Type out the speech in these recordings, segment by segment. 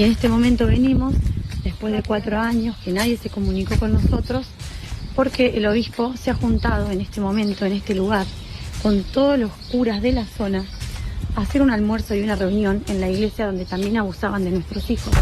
Y en este momento venimos, después de 4 años, que nadie se comunicó con nosotros, porque el obispo se ha juntado en este momento, en este lugar, con todos los curas de la zona, a hacer un almuerzo y una reunión en la iglesia donde también abusaban de nuestros hijos.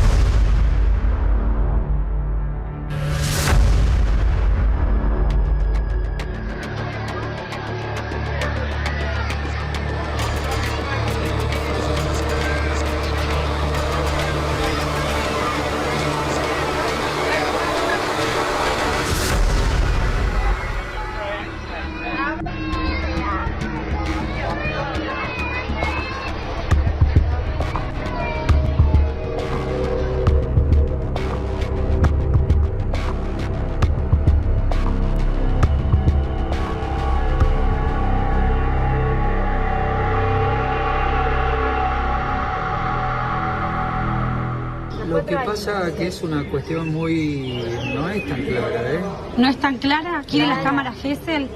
Lo que pasa que es una cuestión muy... no es tan clara, ¿eh? ¿No es tan clara? ¿Quieren las cámaras Gesell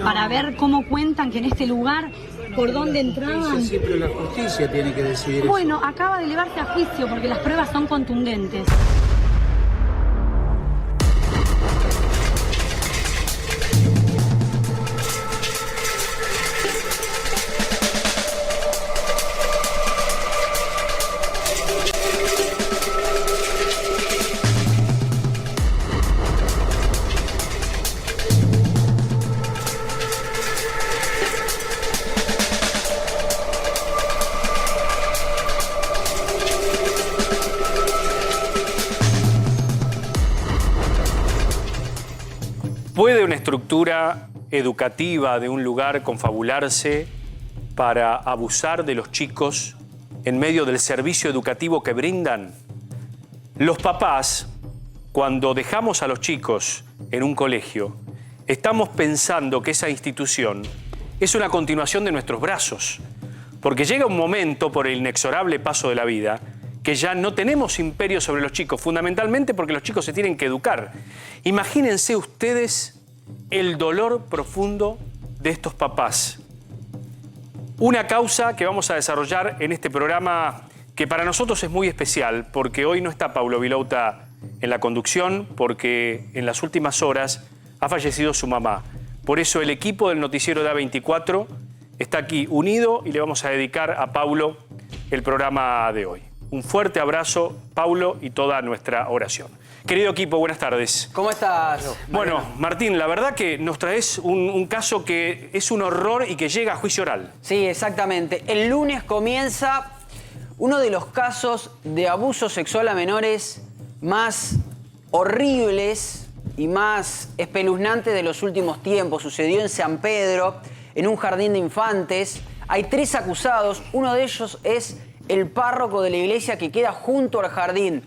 para ver cómo cuentan que en este lugar, por dónde entraban? Sí, pero la justicia tiene que decidir eso. Bueno, acaba de elevarse a juicio porque las pruebas son contundentes. ¿Puede una estructura educativa de un lugar confabularse para abusar de los chicos en medio del servicio educativo que brindan? Los papás, cuando dejamos a los chicos en un colegio, estamos pensando que esa institución es una continuación de nuestros brazos, porque llega un momento, por el inexorable paso de la vida, que ya no tenemos imperio sobre los chicos, fundamentalmente porque los chicos se tienen que educar. Imagínense ustedes el dolor profundo de estos papás. Una causa que vamos a desarrollar en este programa que para nosotros es muy especial, porque hoy no está Paulo Vilouta en la conducción, porque en las últimas horas ha fallecido su mamá. Por eso el equipo del noticiero de A24 está aquí unido y le vamos a dedicar a Paulo el programa de hoy. Un fuerte abrazo, Paulo, y toda nuestra oración. Querido equipo, buenas tardes. ¿Cómo estás? Bueno, Martín, la verdad que nos traes un caso que es un horror y que llega a juicio oral. Sí, exactamente. El lunes comienza uno de los casos de abuso sexual a menores más horribles y más espeluznantes de los últimos tiempos. Sucedió en San Pedro, en un jardín de infantes. Hay 3 acusados, uno de ellos es el párroco de la iglesia que queda junto al jardín.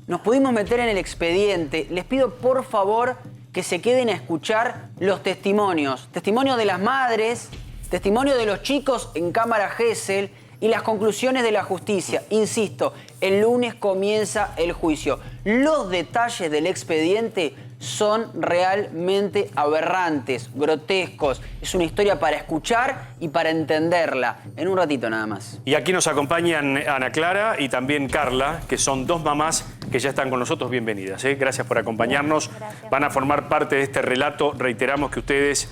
Nos pudimos meter en el expediente. Les pido por favor que se queden a escuchar los testimonios. Testimonio de las madres, testimonio de los chicos en cámara Gesell y las conclusiones de la justicia. Insisto, el lunes comienza el juicio. Los detalles del expediente son realmente aberrantes, grotescos. Es una historia para escuchar y para entenderla. En un ratito nada más. Y aquí nos acompañan Ana Clara y también Carla, que son 2 mamás que ya están con nosotros. Bienvenidas, ¿eh? Gracias por acompañarnos. Gracias. Van a formar parte de este relato. Reiteramos que ustedes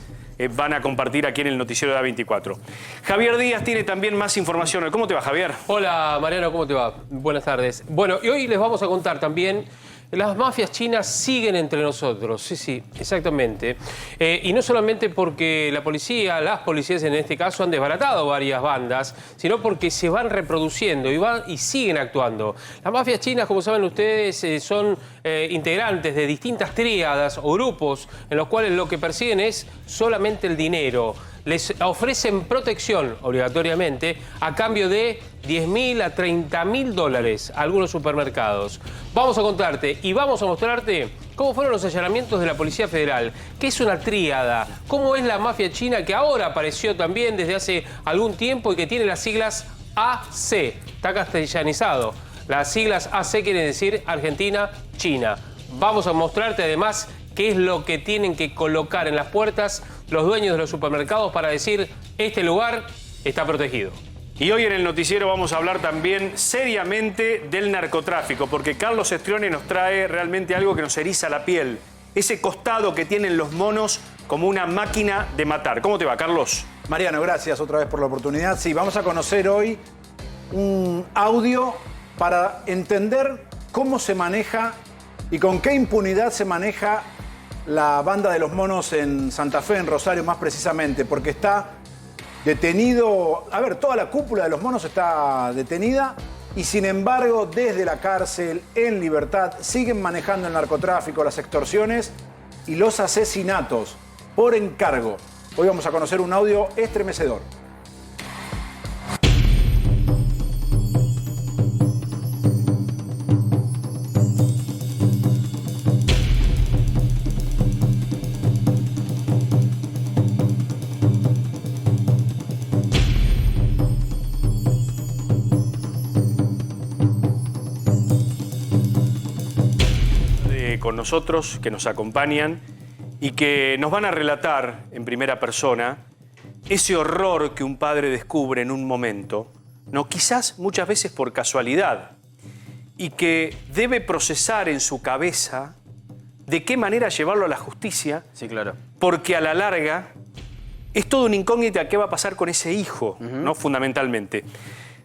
van a compartir aquí en el noticiero de A24. Javier Díaz tiene también más información. ¿Cómo te va, Javier? Hola, Mariano, ¿cómo te va? Buenas tardes. Bueno, y hoy les vamos a contar también... Las mafias chinas siguen entre nosotros, sí, exactamente. Y no solamente porque la policía, las policías en este caso han desbaratado varias bandas, sino porque se van reproduciendo y siguen actuando. Las mafias chinas, como saben ustedes, son integrantes de distintas tríadas o grupos en los cuales lo que persiguen es solamente el dinero. Les ofrecen protección, obligatoriamente, a cambio de 10.000 a 30.000 dólares a algunos supermercados. Vamos a contarte y vamos a mostrarte cómo fueron los allanamientos de la Policía Federal, qué es una tríada, cómo es la mafia china que ahora apareció también desde hace algún tiempo y que tiene las siglas AC, está castellanizado. Las siglas AC quieren decir Argentina, China. Vamos a mostrarte además qué es lo que tienen que colocar en las puertas los dueños de los supermercados para decir, este lugar está protegido. Y hoy en el noticiero vamos a hablar también seriamente del narcotráfico, porque Carlos Estrione nos trae realmente algo que nos eriza la piel. Ese costado que tienen los monos como una máquina de matar. ¿Cómo te va, Carlos? Mariano, gracias otra vez por la oportunidad. Sí, vamos a conocer hoy un audio para entender cómo se maneja y con qué impunidad se maneja la banda de los monos en Santa Fe, en Rosario más precisamente, porque está detenido, a ver, toda la cúpula de los monos está detenida y sin embargo desde la cárcel, en libertad, siguen manejando el narcotráfico, las extorsiones y los asesinatos por encargo. Hoy vamos a conocer un audio estremecedor. Con nosotros, que nos acompañan y que nos van a relatar en primera persona ese horror que un padre descubre en un momento, no, quizás muchas veces por casualidad, y que debe procesar en su cabeza de qué manera llevarlo a la justicia. Sí, claro. Porque a la larga es toda una incógnita qué va a pasar con ese hijo, ¿no? Fundamentalmente.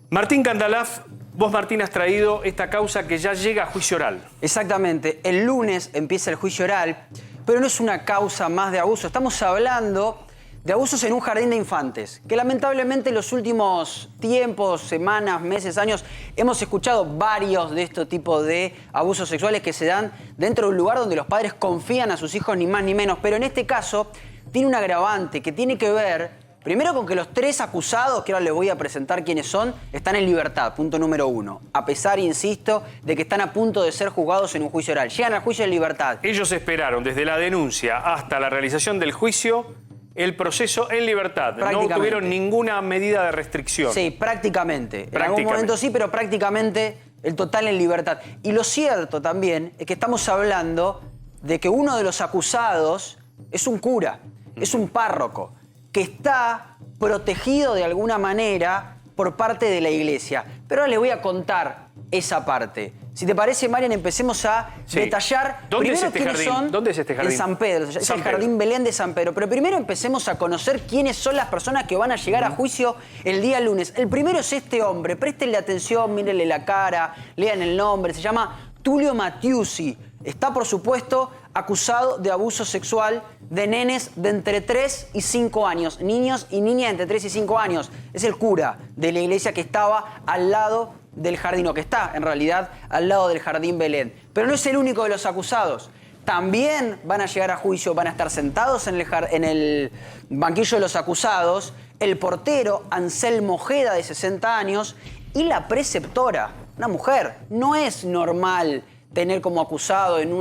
Martín Kandalaf, vos, Martín, has traído esta causa que ya llega a juicio oral. Exactamente. El lunes empieza el juicio oral, pero no es una causa más de abuso. Estamos hablando de abusos en un jardín de infantes, que lamentablemente en los últimos tiempos, semanas, meses, años, hemos escuchado varios de estos tipos de abusos sexuales que se dan dentro de un lugar donde los padres confían a sus hijos, ni más ni menos. Pero en este caso tiene un agravante que tiene que ver primero con que los tres acusados, que ahora les voy a presentar quiénes son, están en libertad, punto número 1. A pesar, insisto, de que están a punto de ser juzgados en un juicio oral. Llegan al juicio en libertad. Ellos esperaron desde la denuncia hasta la realización del juicio el proceso en libertad. No tuvieron ninguna medida de restricción. Sí, prácticamente. En algún momento sí, pero prácticamente el total en libertad. Y lo cierto también es que estamos hablando de que uno de los acusados es un cura, es un párroco, que está protegido de alguna manera por parte de la iglesia. Pero ahora les voy a contar esa parte. Si te parece, Marian, empecemos a detallar. ¿Dónde es este jardín? ¿Dónde es este jardín? En San Pedro. Es el Jardín Belén de San Pedro. Pero primero empecemos a conocer quiénes son las personas que van a llegar a juicio el día lunes. El primero es este hombre. Préstenle atención, mírenle la cara, lean el nombre. Se llama Tulio Mattiusi. Está, por supuesto, acusado de abuso sexual de nenes de entre 3 y 5 años. Niños y niñas entre 3 y 5 años. Es el cura de la iglesia que estaba al lado del jardín, o que está, en realidad, al lado del Jardín Belén. Pero no es el único de los acusados. También van a llegar a juicio, van a estar sentados en el banquillo de los acusados, el portero Anselmo Ojeda, de 60 años, y la preceptora, una mujer. No es normal tener como acusada en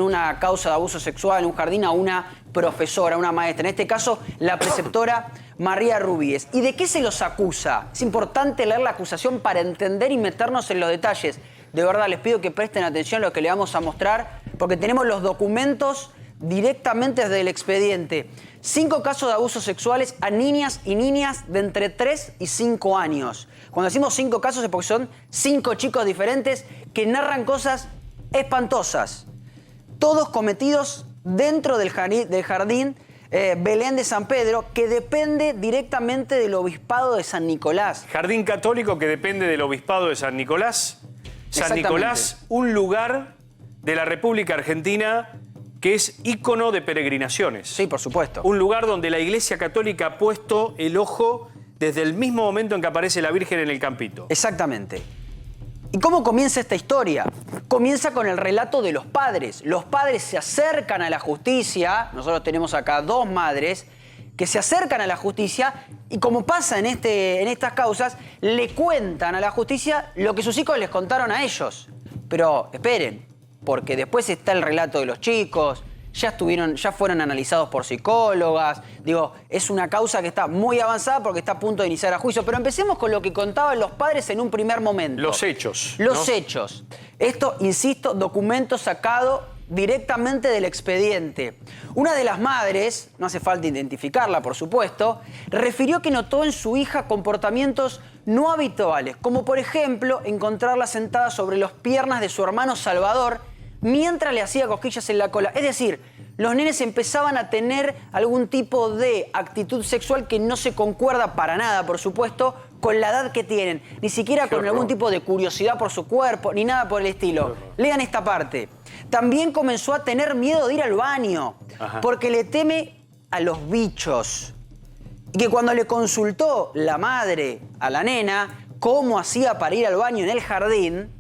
una causa de abuso sexual en un jardín a una profesora, una maestra. En este caso, la preceptora María Rubíes. ¿Y de qué se los acusa? Es importante leer la acusación para entender y meternos en los detalles. De verdad, les pido que presten atención a lo que le vamos a mostrar, porque tenemos los documentos directamente desde el expediente. 5 casos de abusos sexuales a niñas y niñas de entre 3 y 5 años. Cuando decimos 5 casos es porque son 5 chicos diferentes que narran cosas espantosas. Todos cometidos dentro del jardín Belén de San Pedro, que depende directamente del Obispado de San Nicolás. Jardín católico que depende del Obispado de San Nicolás. San Nicolás, un lugar de la República Argentina que es ícono de peregrinaciones. Sí, por supuesto. Un lugar donde la Iglesia Católica ha puesto el ojo desde el mismo momento en que aparece la Virgen en el campito. Exactamente. ¿Y cómo comienza esta historia? Comienza con el relato de los padres. Los padres se acercan a la justicia. Nosotros tenemos acá 2 madres que se acercan a la justicia y, como pasa en estas causas, le cuentan a la justicia lo que sus hijos les contaron a ellos. Pero esperen, porque después está el relato de los chicos, ya fueron analizados por psicólogas. Digo, es una causa que está muy avanzada porque está a punto de iniciar a juicio. Pero empecemos con lo que contaban los padres en un primer momento. Los hechos. Los hechos. Esto, insisto, documento sacado directamente del expediente. Una de las madres, no hace falta identificarla por supuesto, refirió que notó en su hija comportamientos no habituales, como por ejemplo encontrarla sentada sobre las piernas de su hermano Salvador mientras le hacía cosquillas en la cola. Es decir, los nenes empezaban a tener algún tipo de actitud sexual que no se concuerda para nada, por supuesto, con la edad que tienen. Ni siquiera con algún tipo de curiosidad por su cuerpo, ni nada por el estilo. Lean esta parte. También comenzó a tener miedo de ir al baño, porque le teme a los bichos. Y que cuando le consultó la madre a la nena cómo hacía para ir al baño en el jardín,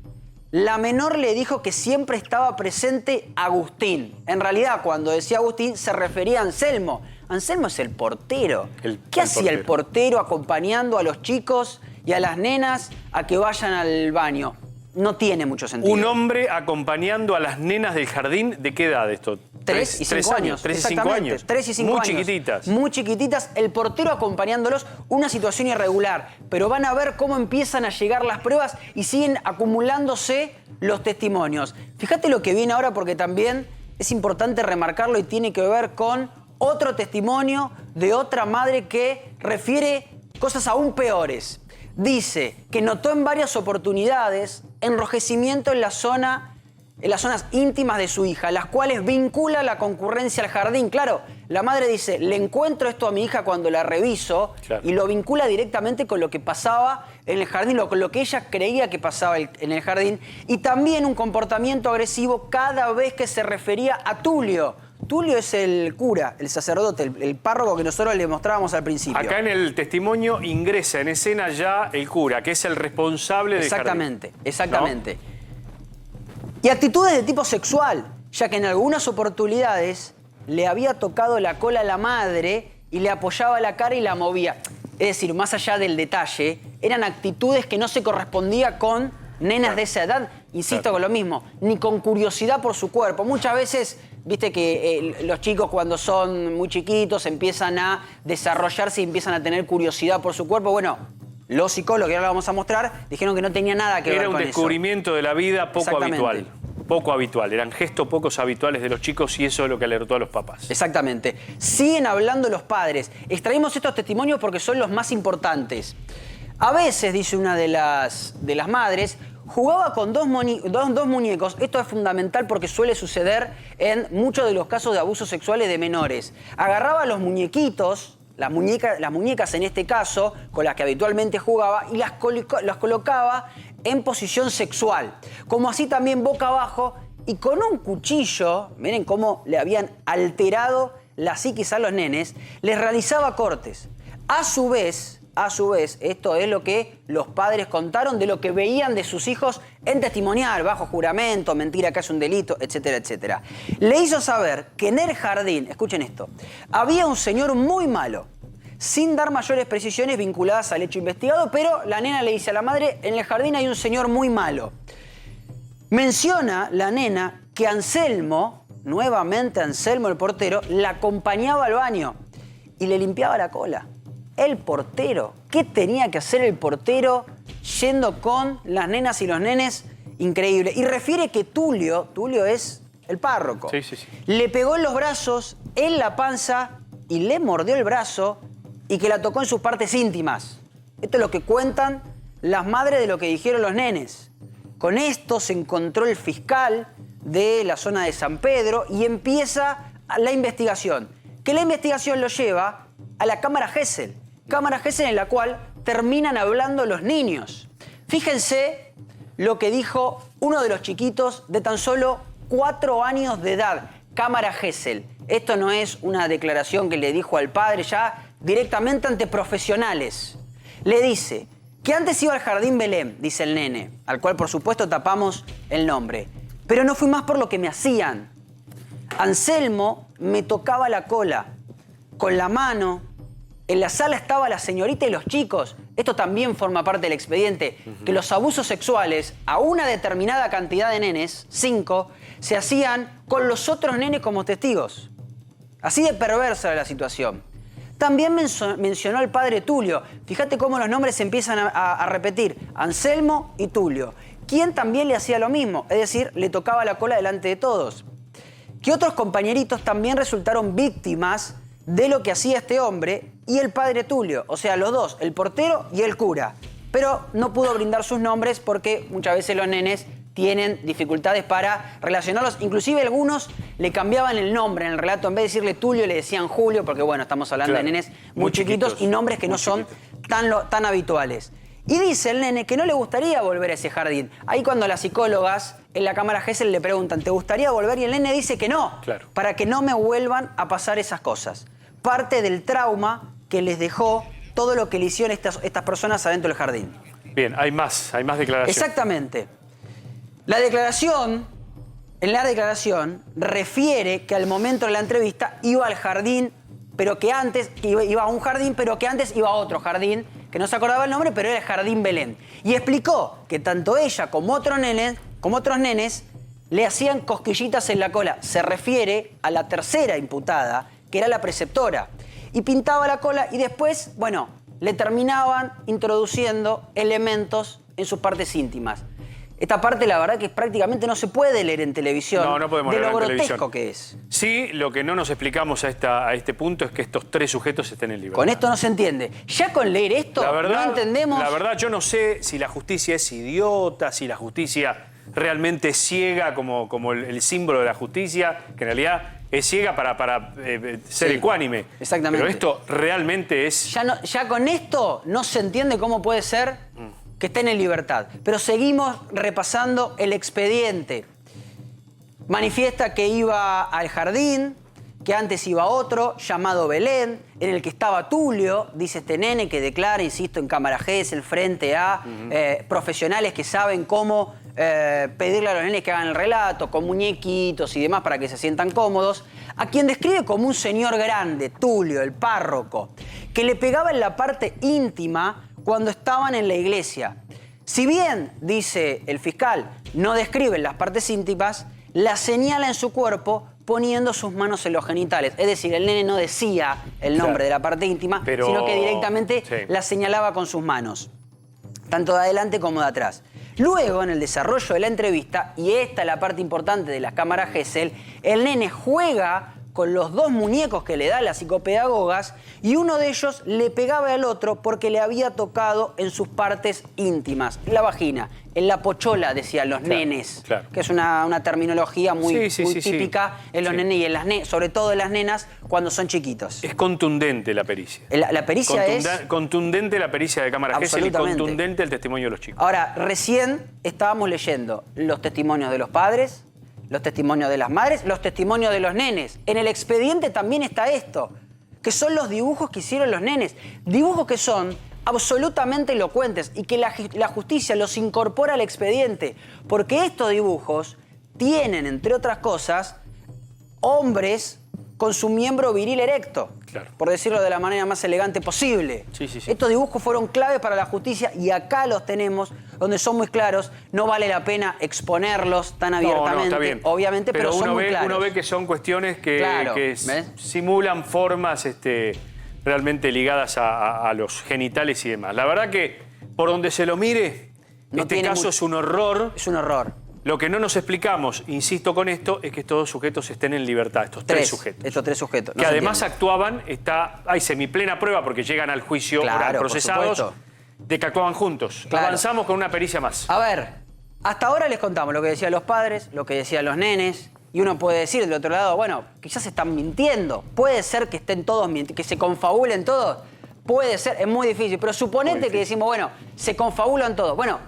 la menor le dijo que siempre estaba presente Agustín. En realidad, cuando decía Agustín, se refería a Anselmo. Anselmo es el portero. ¿Qué hacía el portero acompañando a los chicos y a las nenas a que vayan al baño? No tiene mucho sentido. Un hombre acompañando a las nenas del jardín, ¿de qué edad esto? 3 y 5 años. 3 y 5 años. 3 y 5 Muy años. chiquititas. Muy chiquititas. El portero acompañándolos, una situación irregular. Pero van a ver cómo empiezan a llegar las pruebas y siguen acumulándose los testimonios. Fíjate lo que viene ahora porque también es importante remarcarlo y tiene que ver con otro testimonio de otra madre que refiere cosas aún peores. Dice que notó en varias oportunidades enrojecimiento en las zonas íntimas de su hija, las cuales vincula la concurrencia al jardín. Claro, la madre dice, le encuentro esto a mi hija cuando la reviso, y lo vincula directamente con lo que pasaba en el jardín, con lo que ella creía que pasaba en el jardín, y también un comportamiento agresivo cada vez que se refería a Tulio. Tulio es el cura, el sacerdote, el párroco que nosotros le mostrábamos al principio. Acá en el testimonio ingresa en escena ya el cura, que es el responsable del jardín. Exactamente. ¿No? Y actitudes de tipo sexual, ya que en algunas oportunidades le había tocado la cola a la madre y le apoyaba la cara y la movía. Es decir, más allá del detalle, eran actitudes que no se correspondían con nenas de esa edad, insisto con lo mismo, ni con curiosidad por su cuerpo. Muchas veces, viste que los chicos cuando son muy chiquitos empiezan a desarrollarse y empiezan a tener curiosidad por su cuerpo. Bueno, los psicólogos, que ahora lo vamos a mostrar, dijeron que no tenía nada que ver con eso. Era un descubrimiento de la vida poco habitual. Poco habitual. Eran gestos pocos habituales de los chicos y eso es lo que alertó a los papás. Exactamente. Siguen hablando los padres. Extraímos estos testimonios porque son los más importantes. A veces, dice una de las madres, jugaba con dos muñecos. Esto es fundamental porque suele suceder en muchos de los casos de abusos sexuales de menores. Agarraba los muñequitos, las muñecas en este caso, con las que habitualmente jugaba, y las colocaba en posición sexual. Como así también boca abajo y con un cuchillo, miren cómo le habían alterado la psiquis a los nenes, les realizaba cortes. A su vez, esto es lo que los padres contaron de lo que veían de sus hijos en testimonial, bajo juramento, mentira que es un delito, etcétera, etcétera. Le hizo saber que en el jardín, escuchen esto, había un señor muy malo, sin dar mayores precisiones vinculadas al hecho investigado, pero la nena le dice a la madre, en el jardín hay un señor muy malo. Menciona la nena que Anselmo, nuevamente Anselmo el portero, la acompañaba al baño y le limpiaba la cola. El portero, ¿qué tenía que hacer el portero yendo con las nenas y los nenes? Increíble. Y refiere que Tulio es el párroco, le pegó en los brazos, en la panza y le mordió el brazo y que la tocó en sus partes íntimas. Esto es lo que cuentan las madres de lo que dijeron los nenes. Con esto se encontró el fiscal de la zona de San Pedro y empieza la investigación. Que la investigación lo lleva a la cámara Gesell. Cámara Gesell en la cual terminan hablando los niños. Fíjense lo que dijo uno de los chiquitos de tan solo 4 años de edad. Cámara Gesell. Esto no es una declaración que le dijo al padre ya directamente ante profesionales. Le dice que antes iba al Jardín Belén, dice el nene, al cual por supuesto tapamos el nombre. Pero no fui más por lo que me hacían. Anselmo me tocaba la cola con la mano. En la sala estaba la señorita y los chicos. Esto también forma parte del expediente. Que los abusos sexuales a una determinada cantidad de nenes, 5, se hacían con los otros nenes como testigos. Así de perversa era la situación. También mencionó al padre Tulio. Fíjate cómo los nombres se empiezan a repetir. Anselmo y Tulio. Quien también le hacía lo mismo. Es decir, le tocaba la cola delante de todos. que otros compañeritos también resultaron víctimas de lo que hacía este hombre y el padre Tulio. O sea, los dos, el portero y el cura. Pero no pudo brindar sus nombres porque muchas veces los nenes tienen dificultades para relacionarlos. Inclusive algunos le cambiaban el nombre en el relato. En vez de decirle Tulio, le decían Julio, porque bueno, estamos hablando de nenes muy chiquitos y nombres que no son tan habituales. Y dice el nene que no le gustaría volver a ese jardín. Ahí cuando las psicólogas en la cámara Gesell le preguntan, ¿te gustaría volver? Y el nene dice que no, para que no me vuelvan a pasar esas cosas. Parte del trauma que les dejó todo lo que le hicieron estas personas adentro del jardín. Bien, hay más declaraciones. Exactamente. En la declaración, refiere que al momento de la entrevista iba al jardín, pero que antes, iba a un jardín, pero que antes iba a otro jardín, que no se acordaba el nombre, pero era el Jardín Belén. Y explicó que tanto ella como otros nenes le hacían cosquillitas en la cola. Se refiere a la tercera imputada, que era la preceptora. Y pintaba la cola y después, bueno, le terminaban introduciendo elementos en sus partes íntimas. Esta parte, la verdad, que prácticamente no se puede leer en televisión. No podemos de leer lo en televisión. grotesco que es. Sí, lo que no nos explicamos a este punto es que estos tres sujetos estén en libertad. Con esto no se entiende. Ya con leer esto no entendemos... La verdad, yo no sé si la justicia es idiota, si la justicia realmente es ciega como el símbolo de la justicia, que en realidad es ciega para ser ecuánime. Exactamente. Pero esto realmente es... Ya con esto no se entiende cómo puede ser que estén en libertad. Pero seguimos repasando el expediente. Manifiesta que iba al jardín, que antes iba a otro, llamado Belén, en el que estaba Tulio, dice este nene que declara, insisto, en cámara Gesell, frente a profesionales que saben cómo pedirle a los nenes que hagan el relato, con muñequitos y demás para que se sientan cómodos, a quien describe como un señor grande, Tulio, el párroco, que le pegaba en la parte íntima cuando estaban en la iglesia. Si bien, dice el fiscal, no describen las partes íntimas, la señala en su cuerpo poniendo sus manos en los genitales. Es decir, el nene no decía el nombre de la parte íntima, sino que directamente la señalaba con sus manos, tanto de adelante como de atrás. Luego, en el desarrollo de la entrevista, y esta es la parte importante de las cámaras Gesell, el nene juega con los dos muñecos que le dan las psicopedagogas y uno de ellos le pegaba al otro porque le había tocado en sus partes íntimas, en la vagina, en la pochola, decían los nenes, que es una terminología muy típica en los nenes y en las sobre todo en las nenas cuando son chiquitos. Es contundente la pericia. La pericia es... Contundente la pericia de cámara Gesell y contundente el testimonio de los chicos. Ahora, recién estábamos leyendo los testimonios de los padres, los testimonios de las madres, los testimonios de los nenes. En el expediente también está esto, que son los dibujos que hicieron los nenes. Dibujos que son absolutamente elocuentes y que la justicia los incorpora al expediente. Porque estos dibujos tienen, entre otras cosas, hombres con su miembro viril erecto, por decirlo de la manera más elegante posible. Estos dibujos fueron clave para la justicia y acá los tenemos, donde son muy claros. No vale la pena exponerlos tan abiertamente, obviamente, pero son muy claros. Uno ve que son cuestiones que simulan formas realmente ligadas a los genitales y demás. La verdad que, por donde se lo mire, este caso es un horror. Es un horror. Lo que no nos explicamos, insisto con esto, es que estos sujetos estén en libertad, estos tres sujetos. Estos tres sujetos. Que además actuaban, hay semiplena prueba porque llegan al juicio oral procesados, de que actuaban juntos. Avanzamos con una pericia más. A ver, hasta ahora les contamos lo que decían los padres, lo que decían los nenes, y uno puede decir del otro lado, bueno, quizás están mintiendo. Puede ser que estén todos mintiendo, que se confabulen todos. Puede ser, es muy difícil, pero suponete que decimos, bueno, se confabulan todos. Bueno,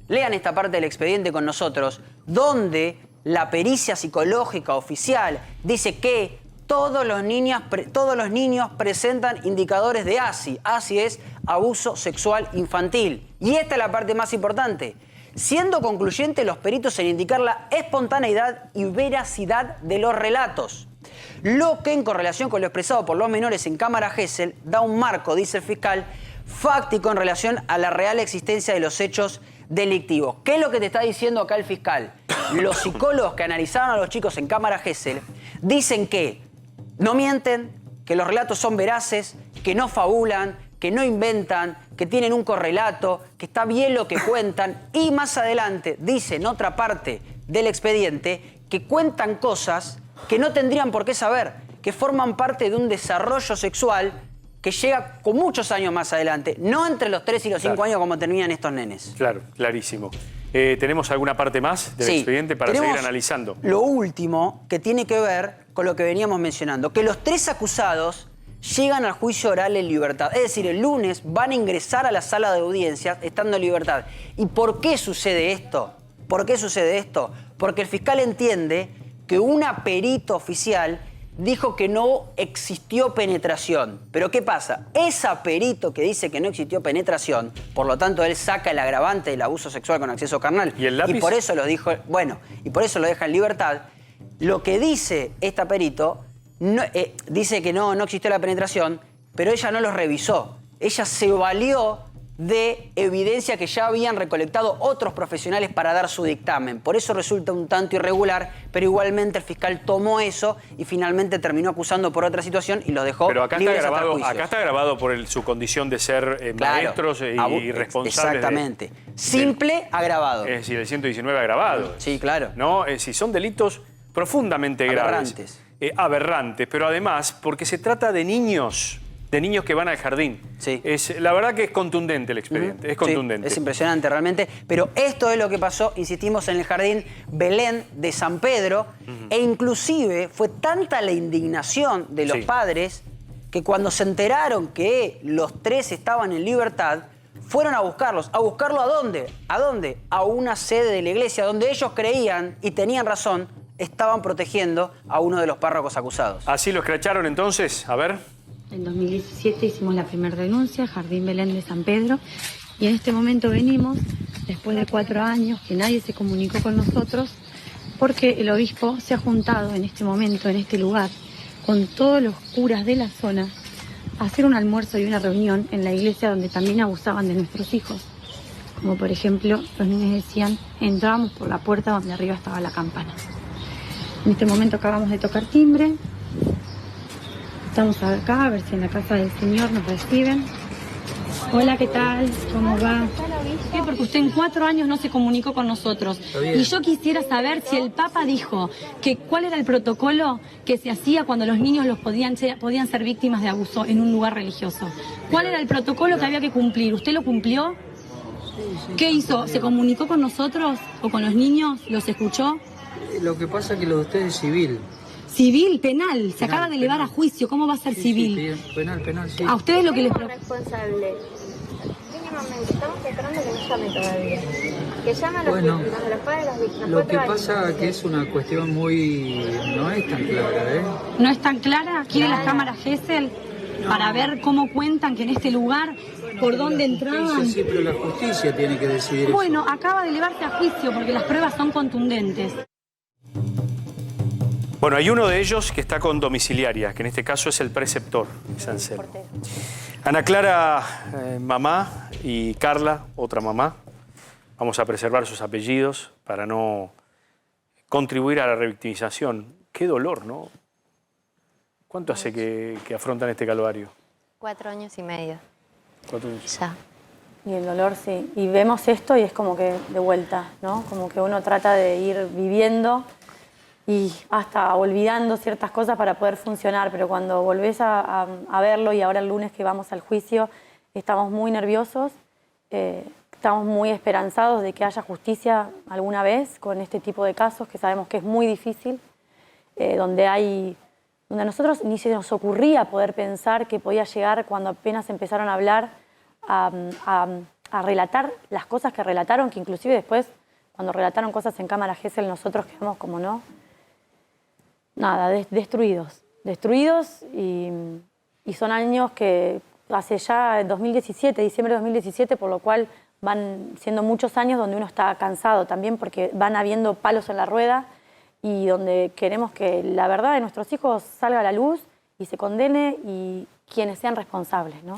lean esta parte del expediente con nosotros, donde la pericia psicológica oficial dice que todos los niños presentan indicadores de ASI. ASI es abuso sexual infantil. Y esta es la parte más importante. Siendo concluyentes los peritos en indicar la espontaneidad y veracidad de los relatos. Lo que, en correlación con lo expresado por los menores en cámara Gesell, da un marco, dice el fiscal, fáctico en relación a la real existencia de los hechos delictivos. ¿Qué es lo que te está diciendo acá el fiscal? Los psicólogos que analizaron a los chicos en cámara Gesell dicen que no mienten, que los relatos son veraces, que no fabulan, que no inventan, que tienen un correlato, que está bien lo que cuentan y más adelante dice en otra parte del expediente que cuentan cosas que no tendrían por qué saber, que forman parte de un desarrollo sexual que llega con muchos años más adelante, no entre los 3 y los 5 años como terminan estos nenes. Claro, clarísimo. ¿Tenemos alguna parte más del expediente para seguir analizando? Lo último que tiene que ver con lo que veníamos mencionando, que los 3 acusados llegan al juicio oral en libertad. Es decir, el lunes van a ingresar a la sala de audiencias estando en libertad. ¿Y por qué sucede esto? ¿Por qué sucede esto? Porque el fiscal entiende que una perito oficial dijo que no existió penetración. Pero ¿qué pasa? Esa perito que dice que no existió penetración, por lo tanto él saca el agravante del abuso sexual con acceso carnal. ¿Y el lápiz? Y por eso lo dijo, bueno, y por eso lo deja en libertad. Lo que dice esta perito, dice que no existió la penetración, pero ella no los revisó. Ella se valió de evidencia que ya habían recolectado otros profesionales para dar su dictamen. Por eso resulta un tanto irregular, pero igualmente el fiscal tomó eso y finalmente terminó acusando por otra situación y lo dejó pero acá libres está grabado, hasta juicios. acá está grabado por su condición de ser maestros y responsables. Exactamente. Simple agravado. Es decir, el 119 agravado. Sí, claro. ¿No? Si son delitos profundamente graves. Aberrantes. Aberrantes, pero además porque se trata de niños que van al jardín. Sí. La verdad que es contundente el expediente, es contundente. Sí, es impresionante realmente, pero esto es lo que pasó, insistimos, en el jardín Belén de San Pedro, e inclusive fue tanta la indignación de los padres que cuando se enteraron que los 3 estaban en libertad, fueron a buscarlos. ¿A buscarlo a dónde? ¿A dónde? A una sede de la iglesia donde ellos creían, y tenían razón, estaban protegiendo a uno de los párrocos acusados. ¿Así lo escracharon entonces? A ver. En 2017 hicimos la primera denuncia, Jardín Belén de San Pedro, y en este momento venimos, después de 4 años, que nadie se comunicó con nosotros, porque el obispo se ha juntado en este momento, en este lugar, con todos los curas de la zona, a hacer un almuerzo y una reunión en la iglesia donde también abusaban de nuestros hijos. Como por ejemplo, los niños decían, entrábamos por la puerta donde arriba estaba la campana. En este momento acabamos de tocar timbre. Estamos acá, a ver si en la casa del Señor nos reciben. Hola, ¿qué tal? ¿Cómo va? ¿Qué? Porque usted en 4 años no se comunicó con nosotros. Y yo quisiera saber si el Papa dijo que cuál era el protocolo que se hacía cuando los niños podían ser víctimas de abuso en un lugar religioso. ¿Cuál era el protocolo que había que cumplir? ¿Usted lo cumplió? ¿Qué hizo? ¿Se comunicó con nosotros o con los niños? ¿Los escuchó? Lo que pasa es que lo de usted es civil. Civil, penal, se acaba de elevar a juicio, ¿cómo va a ser civil? Sí, penal, sí. ¿A ustedes lo que les preocupa? Responsable. Mínimamente, estamos esperando que nos llame todavía. Que llamen a los víctimas, a los padres de las víctimas. Lo que pasa es que es una cuestión muy... no es tan clara, ¿eh? ¿No es tan clara? ¿Quiere las cámaras Gesell para ver cómo cuentan que en este lugar, por dónde entraban? Sí, pero la justicia tiene que decidir eso. Bueno, acaba de elevarse a juicio porque las pruebas son contundentes. Bueno, hay uno de ellos que está con domiciliaria, que en este caso es el preceptor de San Anselmo. Ana Clara, mamá, y Carla, otra mamá. Vamos a preservar sus apellidos para no contribuir a la revictimización. Qué dolor, ¿no? ¿Cuánto hace que afrontan este calvario? 4 años y medio. 4 años. Ya. Y el dolor, sí. Y vemos esto y es como que de vuelta, ¿no? Como que uno trata de ir viviendo y hasta olvidando ciertas cosas para poder funcionar, pero cuando volvés a verlo, y ahora el lunes que vamos al juicio, estamos muy nerviosos, estamos muy esperanzados de que haya justicia alguna vez con este tipo de casos, que sabemos que es muy difícil, donde a nosotros ni se nos ocurría poder pensar que podía llegar, cuando apenas empezaron a hablar, a relatar las cosas que relataron, que inclusive después, cuando relataron cosas en cámara Gesell, nosotros quedamos como no. Nada, destruidos y son años que hace ya 2017, diciembre de 2017, por lo cual van siendo muchos años donde uno está cansado también porque van habiendo palos en la rueda y donde queremos que la verdad de nuestros hijos salga a la luz y se condene y quienes sean responsables, ¿no?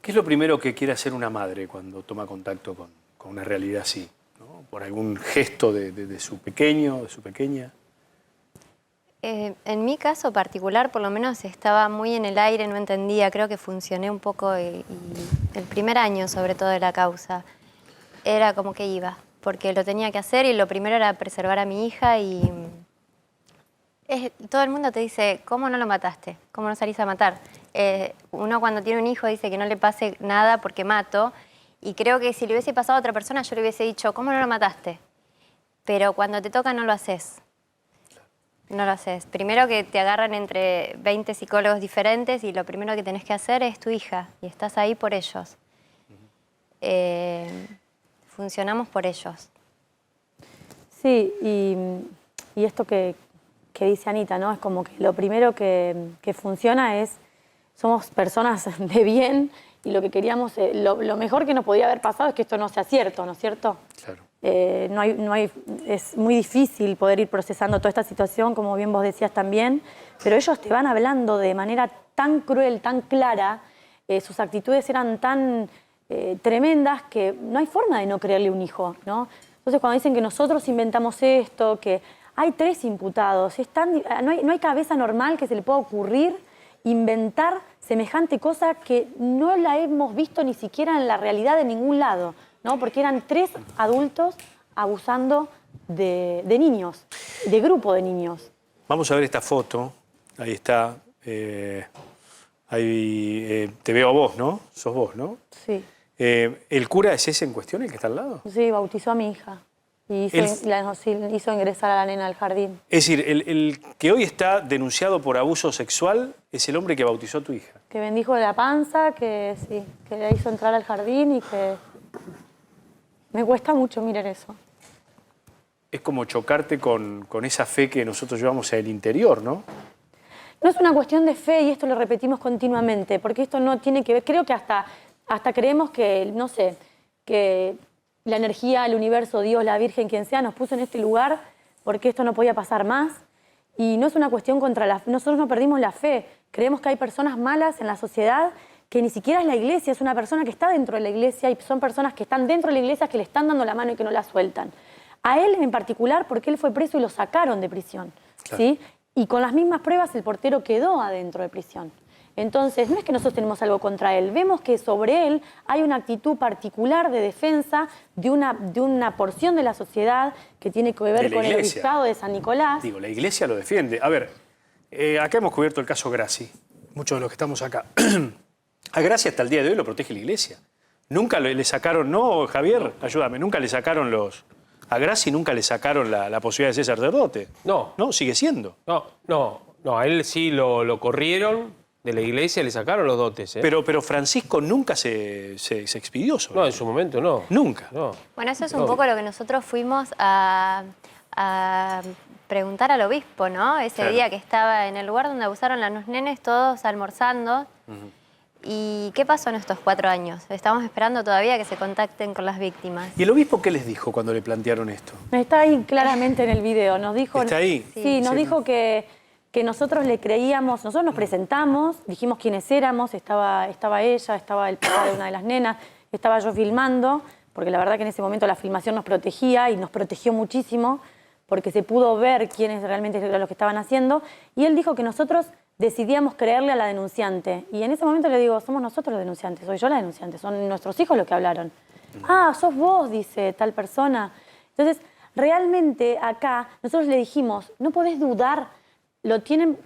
¿Qué es lo primero que quiere hacer una madre cuando toma contacto con una realidad así, ¿no? Por algún gesto de su pequeño, de su pequeña. En mi caso particular, por lo menos estaba muy en el aire, no entendía, creo que funcioné un poco y el primer año sobre todo de la causa era como que iba, porque lo tenía que hacer y lo primero era preservar a mi hija y Todo el mundo te dice, ¿cómo no lo mataste? ¿Cómo no salís a matar? Uno cuando tiene un hijo dice que no le pase nada porque mato. Y creo que si le hubiese pasado a otra persona, yo le hubiese dicho, ¿cómo no lo mataste? Pero cuando te toca no lo haces. No lo haces. Primero que te agarran entre 20 psicólogos diferentes y lo primero que tenés que hacer es tu hija. Y estás ahí por ellos. Funcionamos por ellos. Sí, y esto que dice Anita, ¿no? Es como que lo primero que funciona es, somos personas de bien y lo que queríamos, lo mejor que nos podía haber pasado es que esto no sea cierto, ¿no es cierto? Claro. Es muy difícil poder ir procesando toda esta situación, como bien vos decías también, pero ellos te van hablando de manera tan cruel, tan clara, sus actitudes eran tan tremendas que no hay forma de no creerle un hijo, ¿no? Entonces cuando dicen que nosotros inventamos esto, que hay 3 imputados, no hay cabeza normal que se le pueda ocurrir inventar semejante cosa que no la hemos visto ni siquiera en la realidad de ningún lado, ¿no? Porque eran 3 adultos abusando de niños, de grupo de niños. Vamos a ver esta foto. Ahí está. Ahí te veo a vos, ¿no? Sos vos, ¿no? Sí. ¿El cura es ese en cuestión, el que está al lado? Sí, bautizó a mi hija y hizo ingresar a la nena al jardín. Es decir, el que hoy está denunciado por abuso sexual es el hombre que bautizó a tu hija. Que bendijo de la panza, que sí, que la hizo entrar al jardín y que... Me cuesta mucho mirar eso. Es como chocarte con esa fe que nosotros llevamos al interior, ¿no? No es una cuestión de fe y esto lo repetimos continuamente, porque esto no tiene que ver... Creo que hasta creemos que, no sé, que la energía, el universo, Dios, la Virgen, quien sea, nos puso en este lugar porque esto no podía pasar más. Y no es una cuestión contra la fe. Nosotros no perdimos la fe. Creemos que hay personas malas en la sociedad, que ni siquiera es la iglesia, es una persona que está dentro de la iglesia y son personas que están dentro de la iglesia que le están dando la mano y que no la sueltan. A él en particular porque él fue preso y lo sacaron de prisión. Claro. ¿Sí? Y con las mismas pruebas el portero quedó adentro de prisión. Entonces, no es que nosotros tenemos algo contra él, vemos que sobre él hay una actitud particular de defensa de una porción de la sociedad que tiene que ver con el obispado de San Nicolás. Digo, la iglesia lo defiende. A ver, acá hemos cubierto el caso Graci, muchos de los que estamos acá. A Graci hasta el día de hoy lo protege la iglesia. Nunca le sacaron, ¿no, Javier? Ayúdame, nunca le sacaron a Graci nunca le sacaron la posibilidad de ser sacerdote. No. ¿No? Sigue siendo. No, a él sí lo corrieron de la iglesia, le sacaron los dotes. Pero Francisco nunca se expidió sobre No, en su momento no. Nunca. No. Bueno, eso es un poco lo que nosotros fuimos a preguntar al obispo, ¿no? Ese día que estaba en el lugar donde abusaron a los nenes, todos almorzando. ¿Y qué pasó en estos 4 años? Estamos esperando todavía que se contacten con las víctimas. ¿Y el obispo qué les dijo cuando le plantearon esto? Está ahí claramente en el video. Nos dijo, ¿Está ahí? Sí, nos dijo que nosotros le creíamos, nosotros nos presentamos, dijimos quiénes éramos, estaba ella, estaba el papá de una de las nenas, estaba yo filmando, porque la verdad que en ese momento la filmación nos protegía y nos protegió muchísimo, porque se pudo ver quiénes realmente eran los que estaban haciendo, y él dijo que nosotros decidíamos creerle a la denunciante. Y en ese momento le digo, somos nosotros los denunciantes, soy yo la denunciante, son nuestros hijos los que hablaron. Ah, sos vos, dice tal persona. Entonces, realmente acá nosotros le dijimos, no podés dudar. Lo tienen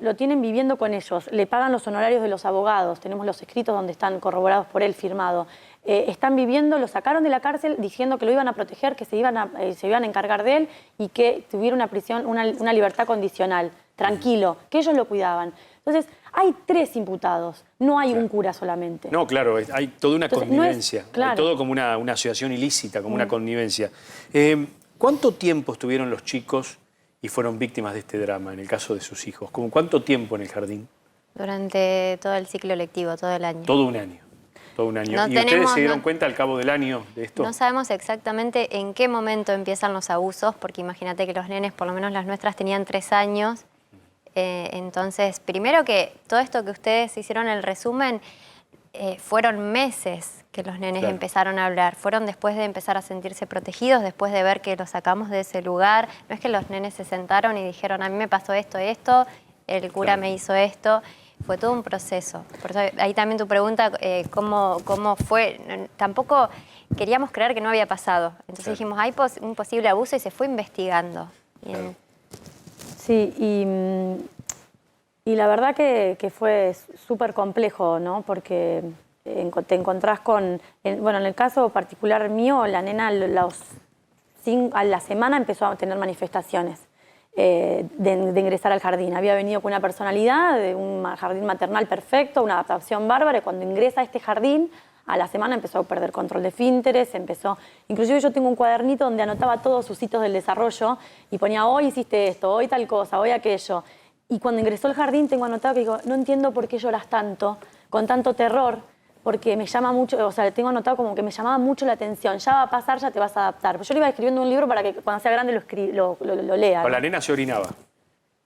viviendo con ellos, le pagan los honorarios de los abogados, tenemos los escritos donde están corroborados por él, firmado. Están viviendo, lo sacaron de la cárcel diciendo que lo iban a proteger, que se iban a encargar de él y que tuviera una prisión, una libertad condicional, tranquilo, que ellos lo cuidaban. Entonces, hay 3 imputados, no hay un cura solamente. No, claro, hay toda una connivencia, claro. Hay todo como una asociación ilícita, como una connivencia. ¿Cuánto tiempo estuvieron los chicos y fueron víctimas de este drama, en el caso de sus hijos? ¿Cómo cuánto tiempo en el jardín? Durante todo el ciclo lectivo, todo el año. Todo un año. Todo un año. ¿Y ustedes se dieron cuenta al cabo del año de esto? No sabemos exactamente en qué momento empiezan los abusos, porque imagínate que los nenes, por lo menos las nuestras, tenían 3 años. Entonces, primero que todo esto que ustedes hicieron el resumen, fueron meses que los nenes empezaron a hablar. Fueron después de empezar a sentirse protegidos, después de ver que los sacamos de ese lugar. No es que los nenes se sentaron y dijeron, a mí me pasó esto, el cura me hizo esto. Fue todo un proceso. Por eso ahí también tu pregunta, ¿cómo fue? Tampoco queríamos creer que no había pasado. Entonces dijimos, hay un posible abuso y se fue investigando. Sí, y la verdad que fue súper complejo, ¿no? Porque te encontrás con... Bueno, en el caso particular mío, la nena a la semana empezó a tener manifestaciones de ingresar al jardín. Había venido con una personalidad, de un jardín maternal perfecto, una adaptación bárbara, y cuando ingresa a este jardín, a la semana empezó a perder control de esfínteres, inclusive yo tengo un cuadernito donde anotaba todos sus hitos del desarrollo y ponía, hoy hiciste esto, hoy tal cosa, hoy aquello. Y cuando ingresó al jardín tengo anotado que digo, no entiendo por qué lloras tanto, con tanto terror, porque me llama mucho, o sea, tengo anotado como que me llamaba mucho la atención, ya va a pasar, ya te vas a adaptar. Pero yo le iba escribiendo un libro para que cuando sea grande lo lea. O la nena se orinaba.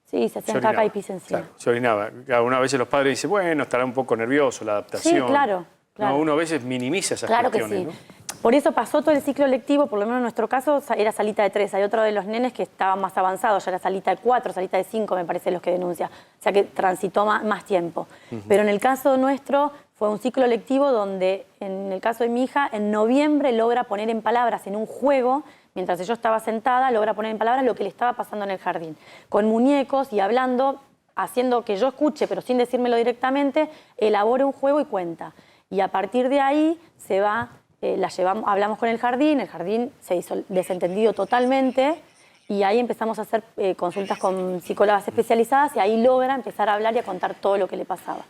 Sí, se hacían caca y pis encima. Claro, se orinaba. Algunas veces los padres dicen, bueno, estará un poco nervioso la adaptación. Sí, claro. No, uno a veces minimiza esas claro cuestiones, que sí. ¿no? Por eso pasó todo el ciclo lectivo, por lo menos en nuestro caso era salita de 3. Hay otro de los nenes que estaba más avanzado, ya era salita de 4, salita de 5, me parece, los que denuncia. O sea que transitó más tiempo. Pero en el caso nuestro fue un ciclo lectivo donde, en el caso de mi hija, en noviembre logra poner en palabras, en un juego, mientras yo estaba sentada, logra poner en palabras lo que le estaba pasando en el jardín. Con muñecos y hablando, haciendo que yo escuche, pero sin decírmelo directamente, elabora un juego y cuenta. Y a partir de ahí se va, hablamos con el jardín se hizo desentendido totalmente y ahí empezamos a hacer consultas con psicólogas especializadas y ahí logra empezar a hablar y a contar todo lo que le pasaba.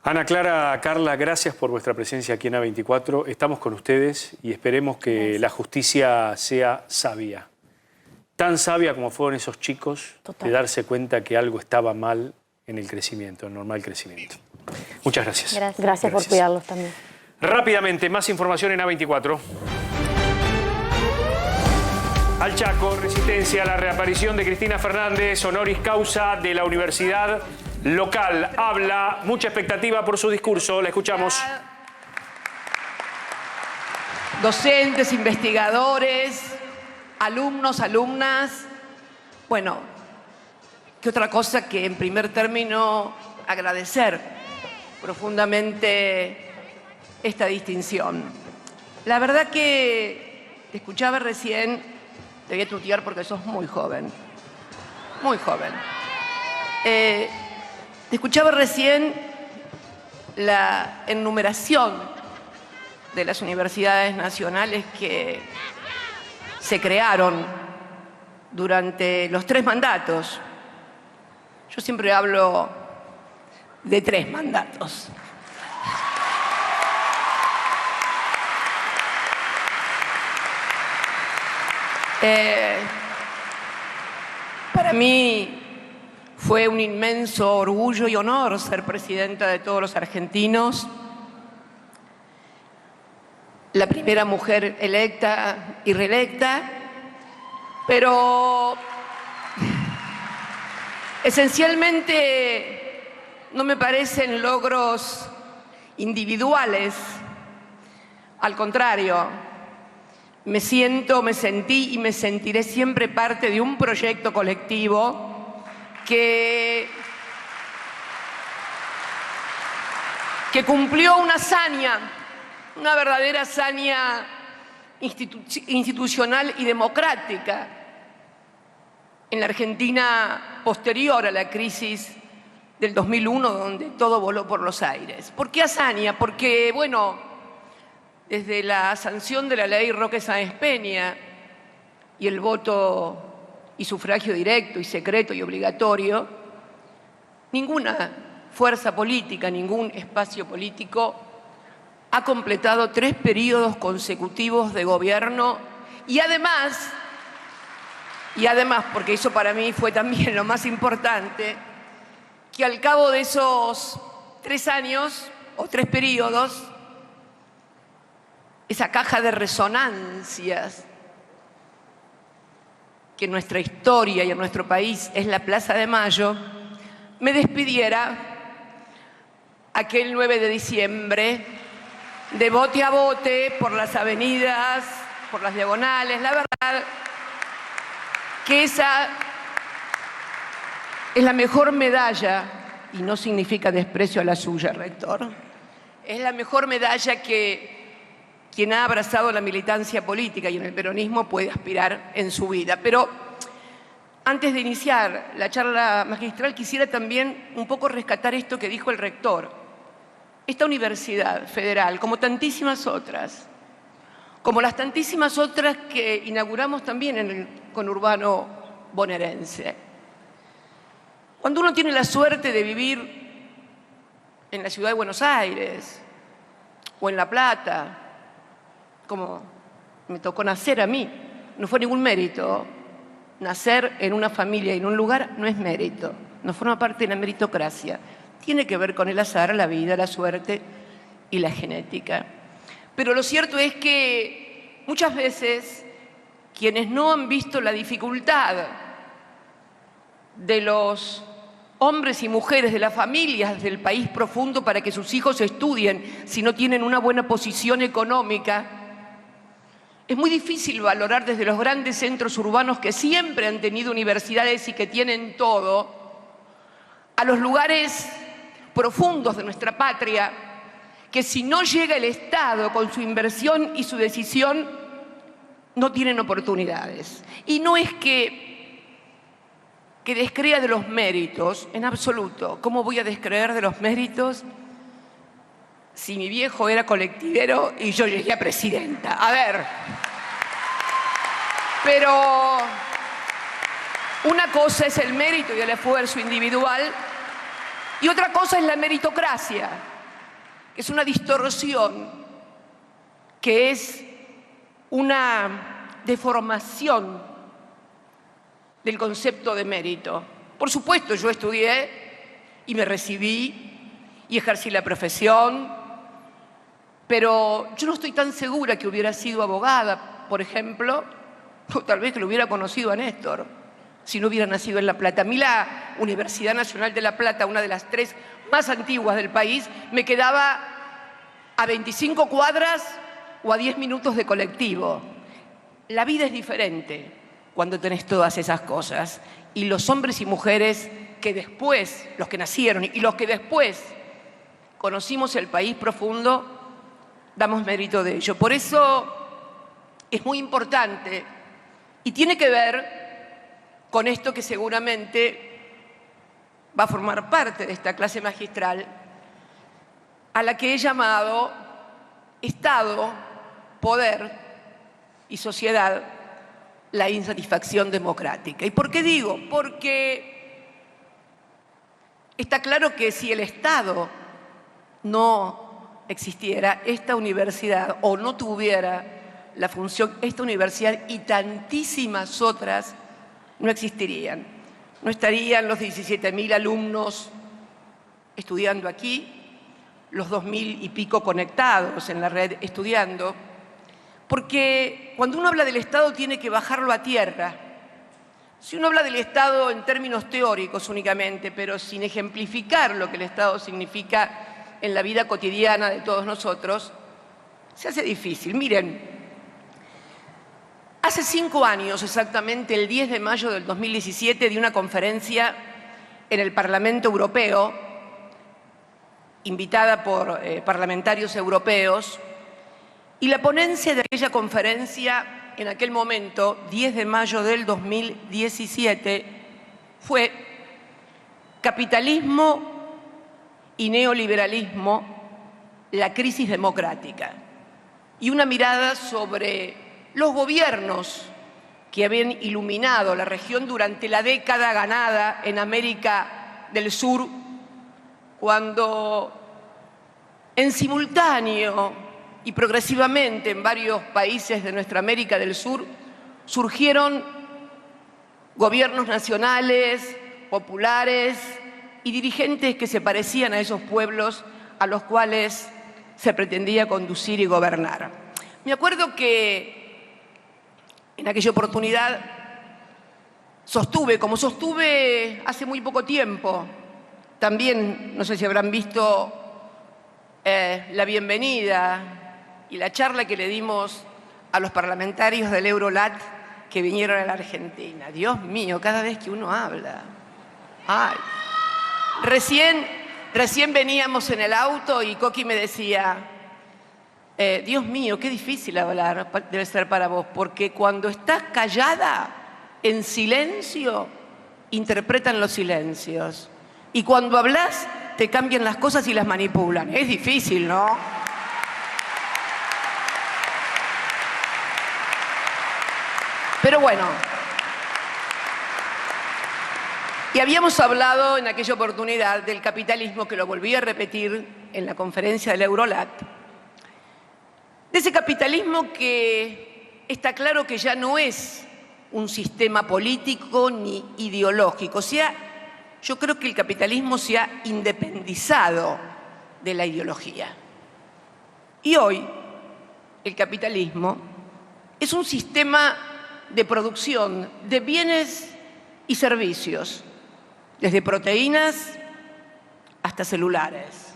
Ana Clara, Carla, gracias por vuestra presencia aquí en A24. Estamos con ustedes y esperemos que la justicia sea sabia. Tan sabia como fueron esos chicos de darse cuenta que algo estaba mal en el crecimiento, el normal crecimiento. Muchas gracias. Gracias por cuidarlos también. Rápidamente, más información en A24. Al Chaco, resistencia a la reaparición de Cristina Fernández, honoris causa de la universidad local. Habla, mucha expectativa por su discurso. La escuchamos. Docentes, investigadores, alumnos, alumnas. Bueno, ¿qué otra cosa que en primer término agradecer profundamente esta distinción? La verdad que te escuchaba recién, te voy a tutear porque sos muy joven, muy joven. Te escuchaba recién la enumeración de las universidades nacionales que se crearon durante los 3 mandatos. Yo siempre hablo de 3 mandatos. Para mí fue un inmenso orgullo y honor ser presidenta de todos los argentinos, la primera mujer electa y reelecta, pero esencialmente no me parecen logros individuales. Al contrario, me sentí y me sentiré siempre parte de un proyecto colectivo que cumplió una hazaña, una verdadera hazaña institucional y democrática en la Argentina posterior a la crisis del 2001, donde todo voló por los aires. ¿Por qué hazaña? Porque, bueno, desde la sanción de la ley Roque Sáenz Peña y el voto y sufragio directo y secreto y obligatorio, ninguna fuerza política, ningún espacio político ha completado 3 periodos consecutivos de gobierno y además, porque eso para mí fue también lo más importante, que al cabo de esos 3 años o 3 periodos, esa caja de resonancias que en nuestra historia y en nuestro país es la Plaza de Mayo, me despidiera aquel 9 de diciembre de bote a bote por las avenidas, por las diagonales. La verdad que esa es la mejor medalla, y no significa desprecio a la suya, rector, es la mejor medalla que quien ha abrazado la militancia política y en el peronismo puede aspirar en su vida. Pero antes de iniciar la charla magistral, quisiera también un poco rescatar esto que dijo el rector. Esta universidad federal, como tantísimas otras, como las tantísimas otras que inauguramos también en el conurbano bonaerense. Cuando uno tiene la suerte de vivir en la ciudad de Buenos Aires o en La Plata, como me tocó nacer a mí, no fue ningún mérito. Nacer en una familia y en un lugar no es mérito, no forma parte de la meritocracia. Tiene que ver con el azar, la vida, la suerte y la genética. Pero lo cierto es que muchas veces quienes no han visto la dificultad de los hombres y mujeres de las familias del país profundo para que sus hijos estudien si no tienen una buena posición económica, es muy difícil valorar desde los grandes centros urbanos que siempre han tenido universidades y que tienen todo, a los lugares profundos de nuestra patria, que si no llega el Estado con su inversión y su decisión, no tienen oportunidades. Y no es que descrea de los méritos, en absoluto. ¿Cómo voy a descreer de los méritos si mi viejo era colectivero y yo llegué a presidenta? A ver. Pero una cosa es el mérito y el esfuerzo individual y otra cosa es la meritocracia, que es una distorsión, que es una deformación del concepto de mérito. Por supuesto, yo estudié y me recibí y ejercí la profesión, pero yo no estoy tan segura que hubiera sido abogada, por ejemplo, o tal vez que lo hubiera conocido a Néstor, si no hubiera nacido en La Plata. A mí la Universidad Nacional de La Plata, una de las 3 más antiguas del país, me quedaba a 25 cuadras o a 10 minutos de colectivo. La vida es diferente cuando tenés todas esas cosas. Y los hombres y mujeres que después, los que nacieron y los que después conocimos el país profundo, damos mérito de ello. Por eso es muy importante y tiene que ver con esto que seguramente va a formar parte de esta clase magistral, a la que he llamado Estado, Poder y Sociedad, la insatisfacción democrática. ¿Y por qué digo? Porque está claro que si el Estado no existiera, esta universidad, o no tuviera la función, esta universidad y tantísimas otras no existirían. No estarían los 17.000 alumnos estudiando aquí, los 2.000 y pico conectados en la red estudiando, porque cuando uno habla del Estado tiene que bajarlo a tierra. Si uno habla del Estado en términos teóricos únicamente, pero sin ejemplificar lo que el Estado significa en la vida cotidiana de todos nosotros, se hace difícil. Miren, hace 5 años, exactamente el 10 de mayo del 2017, di una conferencia en el Parlamento Europeo, invitada por parlamentarios europeos, y la ponencia de aquella conferencia, en aquel momento, 10 de mayo del 2017, fue Capitalismo y neoliberalismo, la crisis democrática, y una mirada sobre los gobiernos que habían iluminado la región durante la década ganada en América del Sur, cuando en simultáneo y progresivamente en varios países de nuestra América del Sur surgieron gobiernos nacionales, populares y dirigentes que se parecían a esos pueblos a los cuales se pretendía conducir y gobernar. Me acuerdo que en aquella oportunidad sostuve, como sostuve hace muy poco tiempo, también, no sé si habrán visto la bienvenida y la charla que le dimos a los parlamentarios del Eurolat que vinieron a la Argentina. Dios mío, cada vez que uno habla. Ay. Recién veníamos en el auto y Coqui me decía, Dios mío, qué difícil hablar debe ser para vos, porque cuando estás callada, en silencio, interpretan los silencios. Y cuando hablas, te cambian las cosas y las manipulan. Es difícil, ¿no? Pero bueno. Y habíamos hablado en aquella oportunidad del capitalismo, que lo volví a repetir en la conferencia del Eurolat, de ese capitalismo que está claro que ya no es un sistema político ni ideológico. Yo creo que el capitalismo se ha independizado de la ideología. Y hoy el capitalismo es un sistema de producción de bienes y servicios, desde proteínas hasta celulares,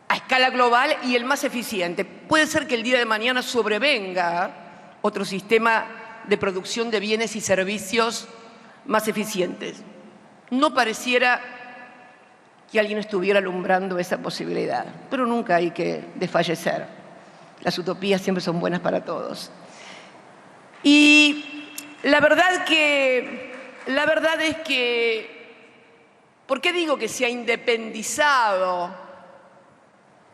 a escala global y el más eficiente. Puede ser que el día de mañana sobrevenga otro sistema de producción de bienes y servicios más eficientes. No pareciera que alguien estuviera alumbrando esa posibilidad, pero nunca hay que desfallecer. Las utopías siempre son buenas para todos. Y la verdad es que, ¿por qué digo que se ha independizado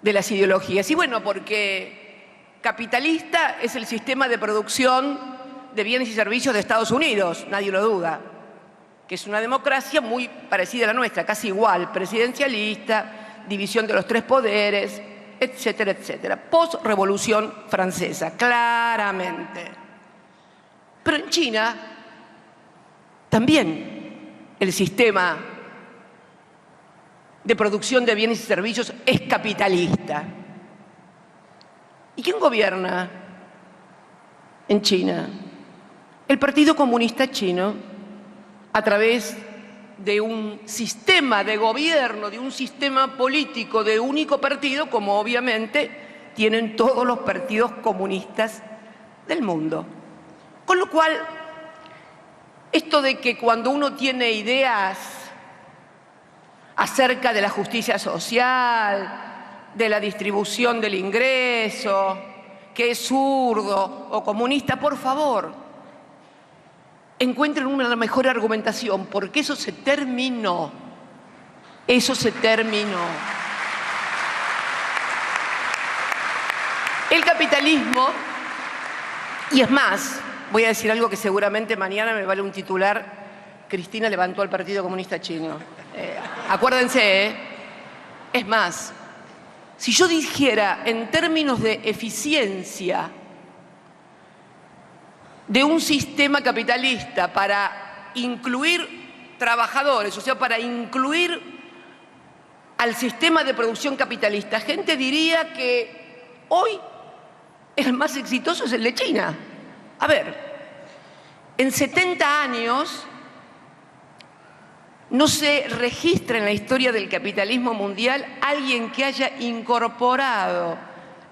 de las ideologías? Y bueno, porque capitalista es el sistema de producción de bienes y servicios de Estados Unidos, nadie lo duda, que es una democracia muy parecida a la nuestra, casi igual, presidencialista, división de los tres poderes, etcétera, etcétera. Post-revolución francesa, claramente. Pero en China también el sistema de producción de bienes y servicios es capitalista. ¿Y quién gobierna en China? El Partido Comunista Chino, a través de un sistema de gobierno, de un sistema político de único partido, como obviamente tienen todos los partidos comunistas del mundo. Con lo cual, esto de que cuando uno tiene ideas acerca de la justicia social, de la distribución del ingreso, que es zurdo o comunista, por favor, encuentren una mejor argumentación, porque eso se terminó. Eso se terminó. El capitalismo, y es más, voy a decir algo que seguramente mañana me vale un titular: Cristina levantó al Partido Comunista Chino. Acuérdense, es más, si yo dijera en términos de eficiencia de un sistema capitalista para incluir trabajadores, o sea, para incluir al sistema de producción capitalista, gente diría que hoy el más exitoso es el de China. A ver, en 70 años no se registra en la historia del capitalismo mundial alguien que haya incorporado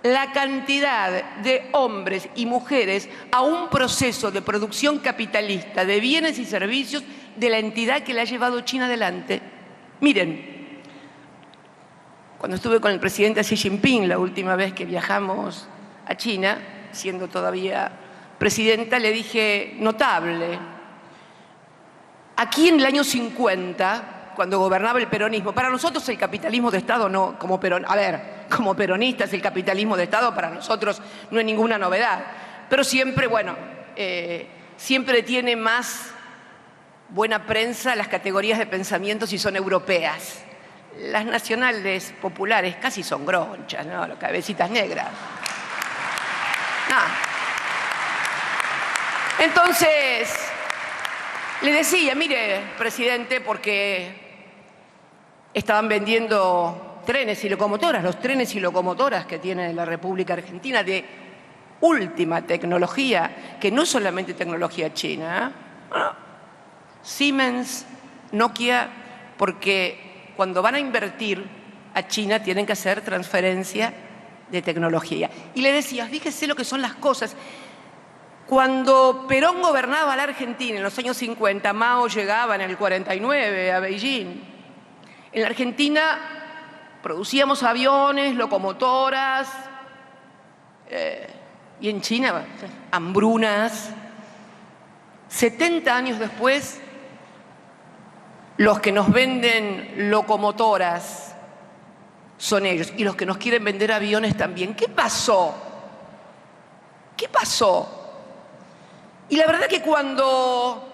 la cantidad de hombres y mujeres a un proceso de producción capitalista de bienes y servicios de la entidad que le ha llevado China adelante. Miren, cuando estuve con el presidente Xi Jinping la última vez que viajamos a China, siendo todavía presidenta, le dije: notable. Aquí en el año 50, cuando gobernaba el peronismo, para nosotros el capitalismo de Estado no, como peronistas, el capitalismo de Estado para nosotros no es ninguna novedad, pero siempre, bueno, siempre tiene más buena prensa las categorías de pensamiento si son europeas. Las nacionales populares casi son gronchas, ¿no? Las cabecitas negras. No. Entonces, le decía: mire, presidente, porque estaban vendiendo trenes y locomotoras, los trenes y locomotoras que tiene la República Argentina de última tecnología, que no es solamente tecnología china, Siemens, Nokia, porque cuando van a invertir a China tienen que hacer transferencia de tecnología. Y le decía: fíjese lo que son las cosas. Cuando Perón gobernaba la Argentina en los años 50, Mao llegaba en el 49 a Beijing. En la Argentina producíamos aviones, locomotoras, y en China hambrunas. 70 años después, los que nos venden locomotoras son ellos, y los que nos quieren vender aviones también. ¿Qué pasó? ¿Qué pasó? Y la verdad que cuando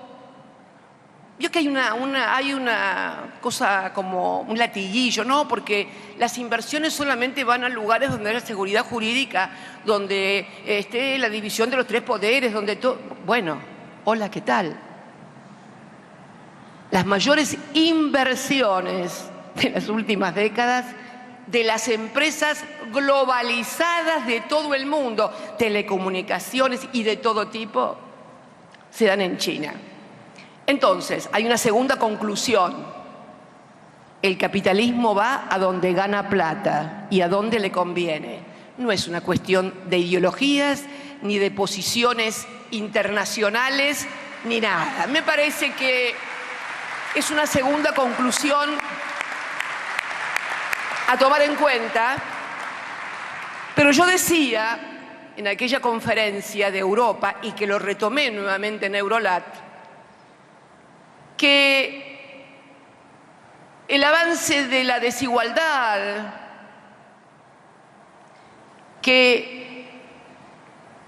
vio que hay una cosa como un latiguillo, ¿no? Porque las inversiones solamente van a lugares donde hay seguridad jurídica, donde esté la división de los tres poderes, donde todo... Bueno, hola, ¿qué tal? Las mayores inversiones de las últimas décadas de las empresas globalizadas de todo el mundo, telecomunicaciones y de todo tipo, se dan en China. Entonces, hay una segunda conclusión. El capitalismo va a donde gana plata y a donde le conviene. No es una cuestión de ideologías, ni de posiciones internacionales, ni nada. Me parece que es una segunda conclusión a tomar en cuenta. Pero yo decía en aquella conferencia de Europa, y que lo retomé nuevamente en Eurolat, que el avance de la desigualdad, que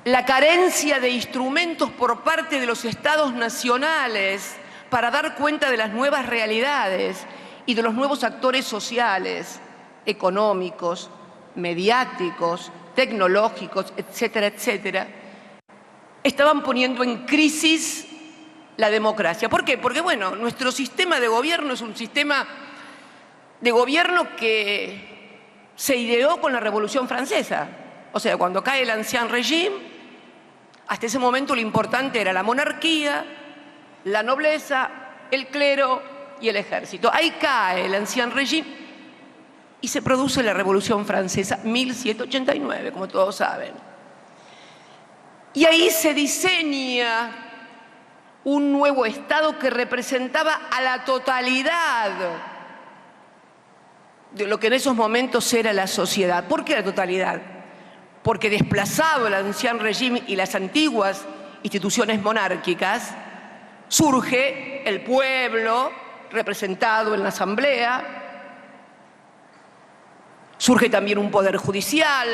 la carencia de instrumentos por parte de los estados nacionales para dar cuenta de las nuevas realidades y de los nuevos actores sociales, económicos, mediáticos, tecnológicos, etcétera, etcétera, estaban poniendo en crisis la democracia. ¿Por qué? Porque, bueno, nuestro sistema de gobierno es un sistema de gobierno que se ideó con la Revolución Francesa. O sea, cuando cae el Ancien Régime, hasta ese momento lo importante era la monarquía, la nobleza, el clero y el ejército. Ahí cae el Ancien Régime y se produce la Revolución Francesa, 1789, como todos saben. Y ahí se diseña un nuevo Estado que representaba a la totalidad de lo que en esos momentos era la sociedad. ¿Por qué la totalidad? Porque desplazado el Ancien Régime y las antiguas instituciones monárquicas, surge el pueblo representado en la asamblea, surge también un poder judicial,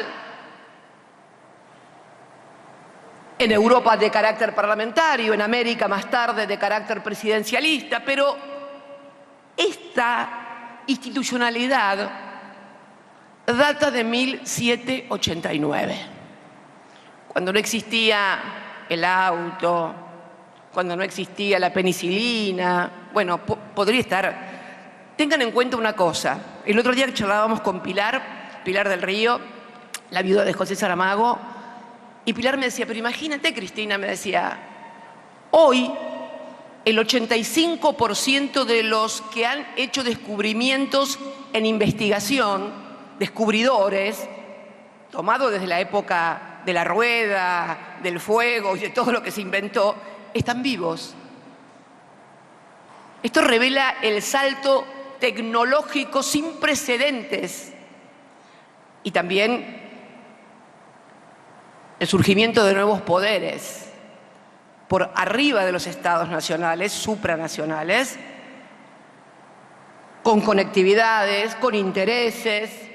en Europa de carácter parlamentario, en América más tarde de carácter presidencialista, pero esta institucionalidad data de 1789, cuando no existía el auto, cuando no existía la penicilina. Bueno, podría estar... Tengan en cuenta una cosa. El otro día charlábamos con Pilar del Río, la viuda de José Saramago, y Pilar me decía, pero imagínate, Cristina, me decía, hoy el 85% de los que han hecho descubrimientos en investigación, descubridores, tomado desde la época de la rueda, del fuego y de todo lo que se inventó, están vivos. Esto revela el salto tecnológico sin precedentes y también el surgimiento de nuevos poderes por arriba de los estados nacionales, supranacionales, con conectividades, con intereses,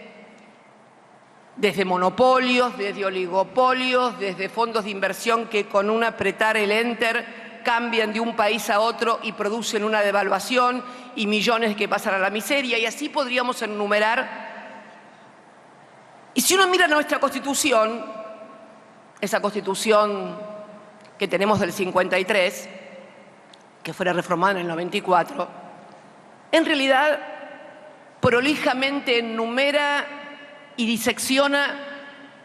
desde monopolios, desde oligopolios, desde fondos de inversión que con un apretar el enter cambian de un país a otro y producen una devaluación y millones que pasan a la miseria, y así podríamos enumerar. Y si uno mira nuestra Constitución, esa Constitución que tenemos del 53, que fuera reformada en el 94, en realidad prolijamente enumera y disecciona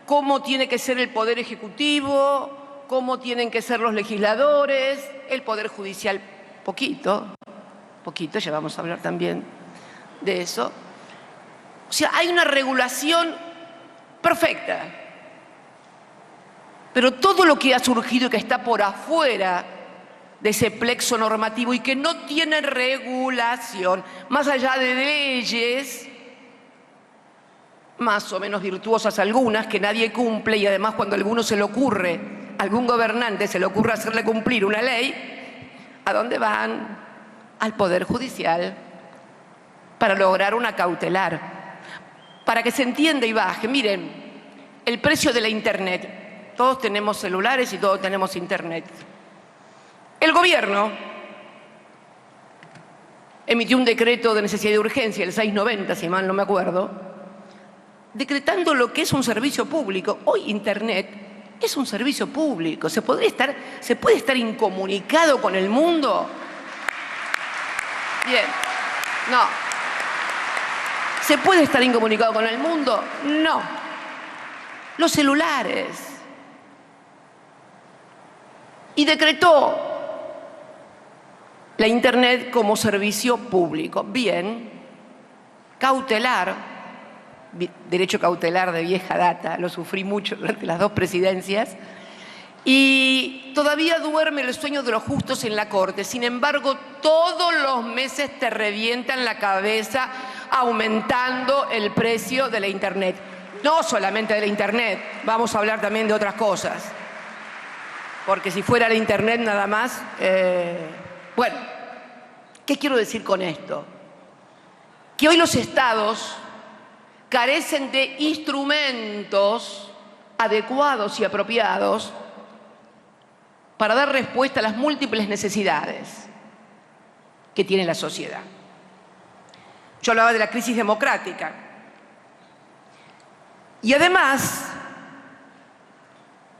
cómo tiene que ser el Poder Ejecutivo, cómo tienen que ser los legisladores, el Poder Judicial, poquito, ya vamos a hablar también de eso. O sea, hay una regulación perfecta, pero todo lo que ha surgido y que está por afuera de ese plexo normativo y que no tiene regulación, más allá de leyes, más o menos virtuosas algunas, que nadie cumple, y además cuando a alguno se le ocurre, a algún gobernante se le ocurre hacerle cumplir una ley, ¿a dónde van? al Poder Judicial para lograr una cautelar, para que se entienda y baje. Miren, el precio de la Internet. Todos tenemos celulares y todos tenemos Internet. El gobierno emitió un decreto de necesidad y urgencia, el 690, si mal no me acuerdo, decretando lo que es un servicio público. Hoy Internet es un servicio público. ¿Se puede estar incomunicado con el mundo? Bien, no. ¿Se puede estar incomunicado con el mundo? No. Los celulares. Y decretó la Internet como servicio público. Bien, cautelar, derecho cautelar de vieja data, lo sufrí mucho durante las 2 presidencias, y todavía duerme el sueño de los justos en la Corte. Sin embargo, todos los meses te revientan la cabeza aumentando el precio de la Internet. No solamente de la Internet, vamos a hablar también de otras cosas. Porque si fuera la Internet nada más... Bueno, ¿qué quiero decir con esto? Que hoy los estados carecen de instrumentos adecuados y apropiados para dar respuesta a las múltiples necesidades que tiene la sociedad. Yo hablaba de la crisis democrática. Y además,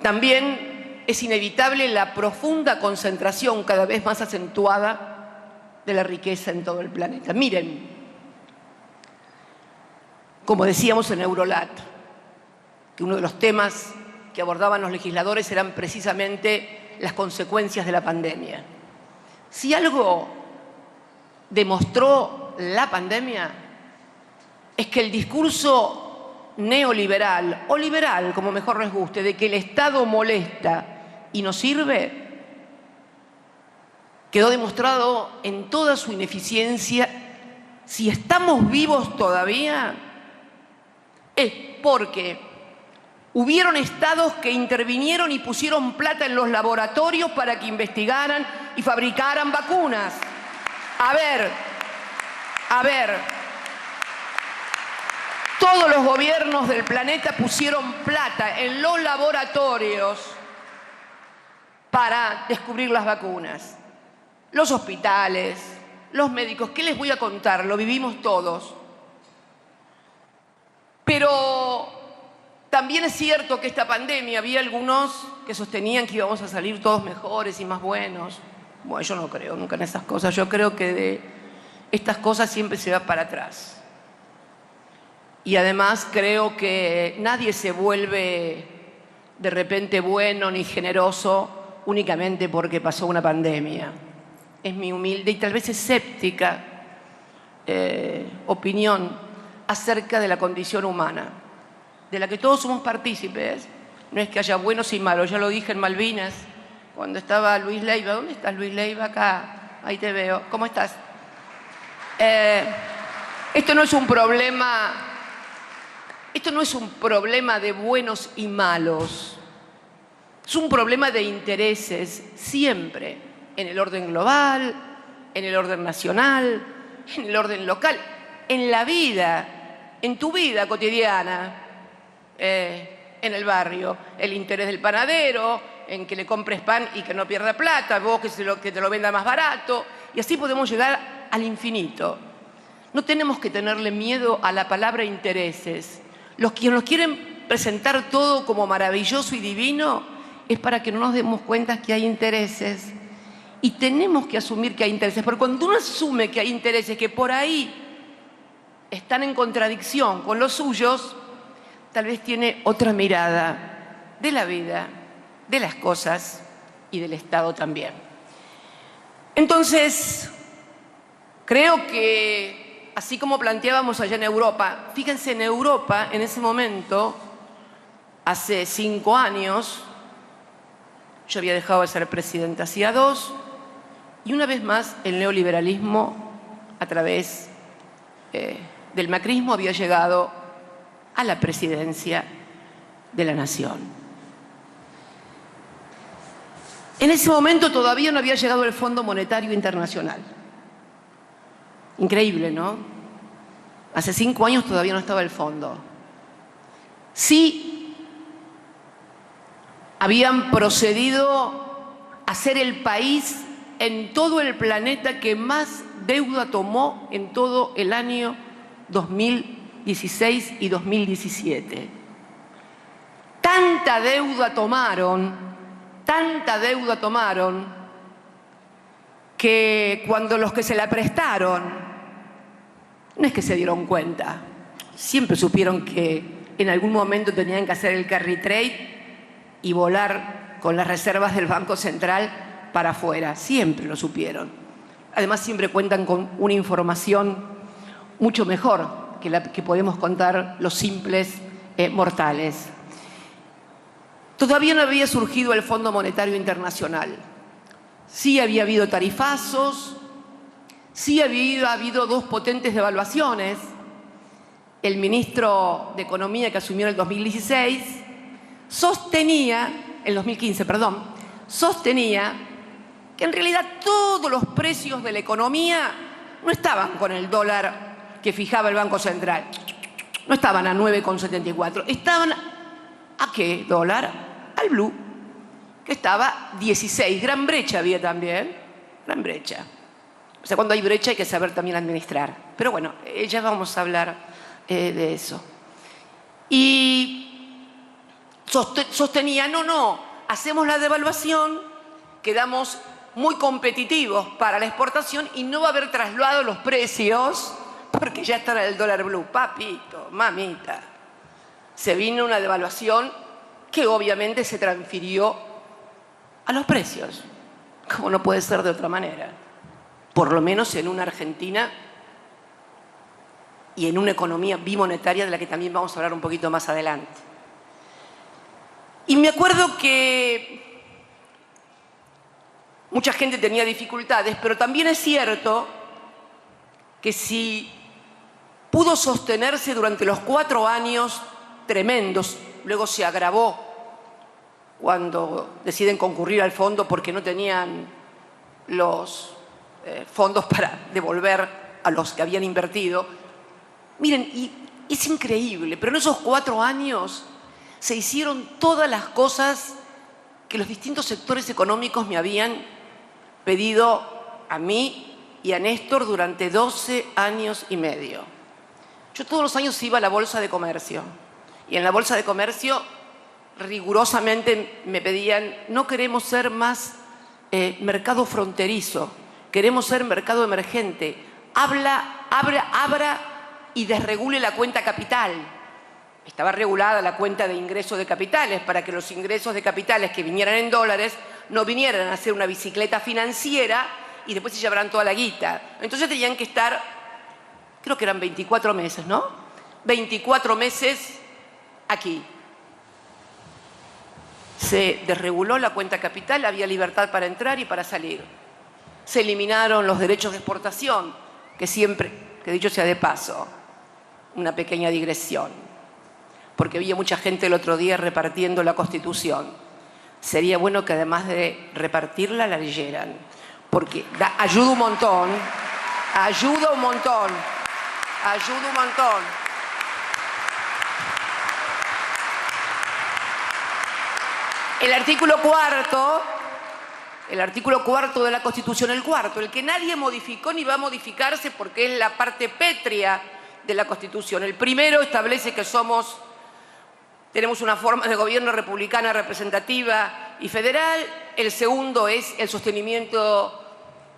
también es inevitable la profunda concentración cada vez más acentuada de la riqueza en todo el planeta. Miren, como decíamos en Eurolat, que uno de los temas que abordaban los legisladores eran precisamente las consecuencias de la pandemia. Si algo demostró la pandemia es que el discurso neoliberal o liberal, como mejor les guste, de que el Estado molesta y no sirve, quedó demostrado en toda su ineficiencia. Si estamos vivos todavía, es porque hubieron estados que intervinieron y pusieron plata en los laboratorios para que investigaran y fabricaran vacunas. A ver, todos los gobiernos del planeta pusieron plata en los laboratorios para descubrir las vacunas. Los hospitales, los médicos, ¿qué les voy a contar? Lo vivimos todos. Pero también es cierto que esta pandemia, había algunos que sostenían que íbamos a salir todos mejores y más buenos. Bueno, yo no creo nunca en esas cosas. Yo creo que de estas cosas siempre se va para atrás. Y además creo que nadie se vuelve de repente bueno ni generoso únicamente porque pasó una pandemia. Es mi humilde y tal vez escéptica opinión acerca de la condición humana, de la que todos somos partícipes. No es que haya buenos y malos, ya lo dije en Malvinas, cuando estaba Luis Leiva. ¿Dónde estás, Luis Leiva? Acá, ahí te veo. ¿Cómo estás? Esto no es un problema de buenos y malos. Es un problema de intereses, siempre, en el orden global, en el orden nacional, en el orden local, en la vida, en tu vida cotidiana, en el barrio. El interés del panadero, en que le compres pan y que no pierda plata, vos que te lo venda más barato, y así podemos llegar al infinito. No tenemos que tenerle miedo a la palabra intereses. Los que nos quieren presentar todo como maravilloso y divino es para que no nos demos cuenta que hay intereses. Y tenemos que asumir que hay intereses, porque cuando uno asume que hay intereses que por ahí están en contradicción con los suyos, tal vez tiene otra mirada de la vida, de las cosas y del Estado también. Entonces, creo que, así como planteábamos allá en Europa, fíjense, en Europa, en ese momento, hace 5 años, yo había dejado de ser presidenta hacía 2, y una vez más el neoliberalismo, a través del macrismo, había llegado a la presidencia de la nación. En ese momento todavía no había llegado el Fondo Monetario Internacional. Increíble, ¿no? Hace 5 años todavía no estaba el fondo. Sí habían procedido a ser el país en todo el planeta que más deuda tomó en todo el año 2016 y 2017. Tanta deuda tomaron, que cuando los que se la prestaron, no es que se dieron cuenta, siempre supieron que en algún momento tenían que hacer el carry trade y volar con las reservas del Banco Central para afuera, siempre lo supieron. Además siempre cuentan con una información mucho mejor que la que podemos contar los simples mortales. Todavía no había surgido el Fondo Monetario Internacional. Sí había habido tarifazos, sí había habido 2 potentes devaluaciones. El ministro de Economía que asumió en el 2016 el 2015, sostenía que en realidad todos los precios de la economía no estaban con el dólar que fijaba el Banco Central. No estaban a 9,74. Estaban ¿a qué dólar? Al blue, que estaba 16. Gran brecha había también. Gran brecha. O sea, cuando hay brecha hay que saber también administrar. Pero bueno, ya vamos a hablar de eso. Y sostenía, no, hacemos la devaluación, quedamos muy competitivos para la exportación y no va a haber traslado los precios porque ya está el dólar blue. Papito, mamita. Se vino una devaluación que obviamente se transfirió a los precios, como no puede ser de otra manera. Por lo menos en una Argentina y en una economía bimonetaria de la que también vamos a hablar un poquito más adelante. Y me acuerdo que mucha gente tenía dificultades, pero también es cierto que si pudo sostenerse durante los 4 años tremendos, luego se agravó cuando deciden concurrir al fondo porque no tenían los fondos para devolver a los que habían invertido. Miren, y es increíble, pero en esos 4 años se hicieron todas las cosas que los distintos sectores económicos me habían pedido a mí y a Néstor durante 12 años y medio. Yo todos los años iba a la Bolsa de Comercio y en la Bolsa de Comercio rigurosamente me pedían: no queremos ser más mercado fronterizo, queremos ser mercado emergente. Abra y desregule la cuenta capital. Estaba regulada la cuenta de ingresos de capitales para que los ingresos de capitales que vinieran en dólares no vinieran a hacer una bicicleta financiera y después se llevaran toda la guita. Entonces tenían que estar, creo que eran 24 meses, ¿no? 24 meses aquí. Se desreguló la cuenta capital, había libertad para entrar y para salir. Se eliminaron los derechos de exportación, que siempre, que dicho sea de paso, una pequeña digresión, porque había mucha gente el otro día repartiendo la Constitución. Sería bueno que además de repartirla, la leyeran, porque ayuda un montón, ayuda un montón, ayuda un montón. El artículo cuarto de la Constitución, el cuarto, el que nadie modificó ni va a modificarse porque es la parte pétrea de la Constitución. El primero establece que tenemos una forma de gobierno republicana, representativa y federal. El segundo es el sostenimiento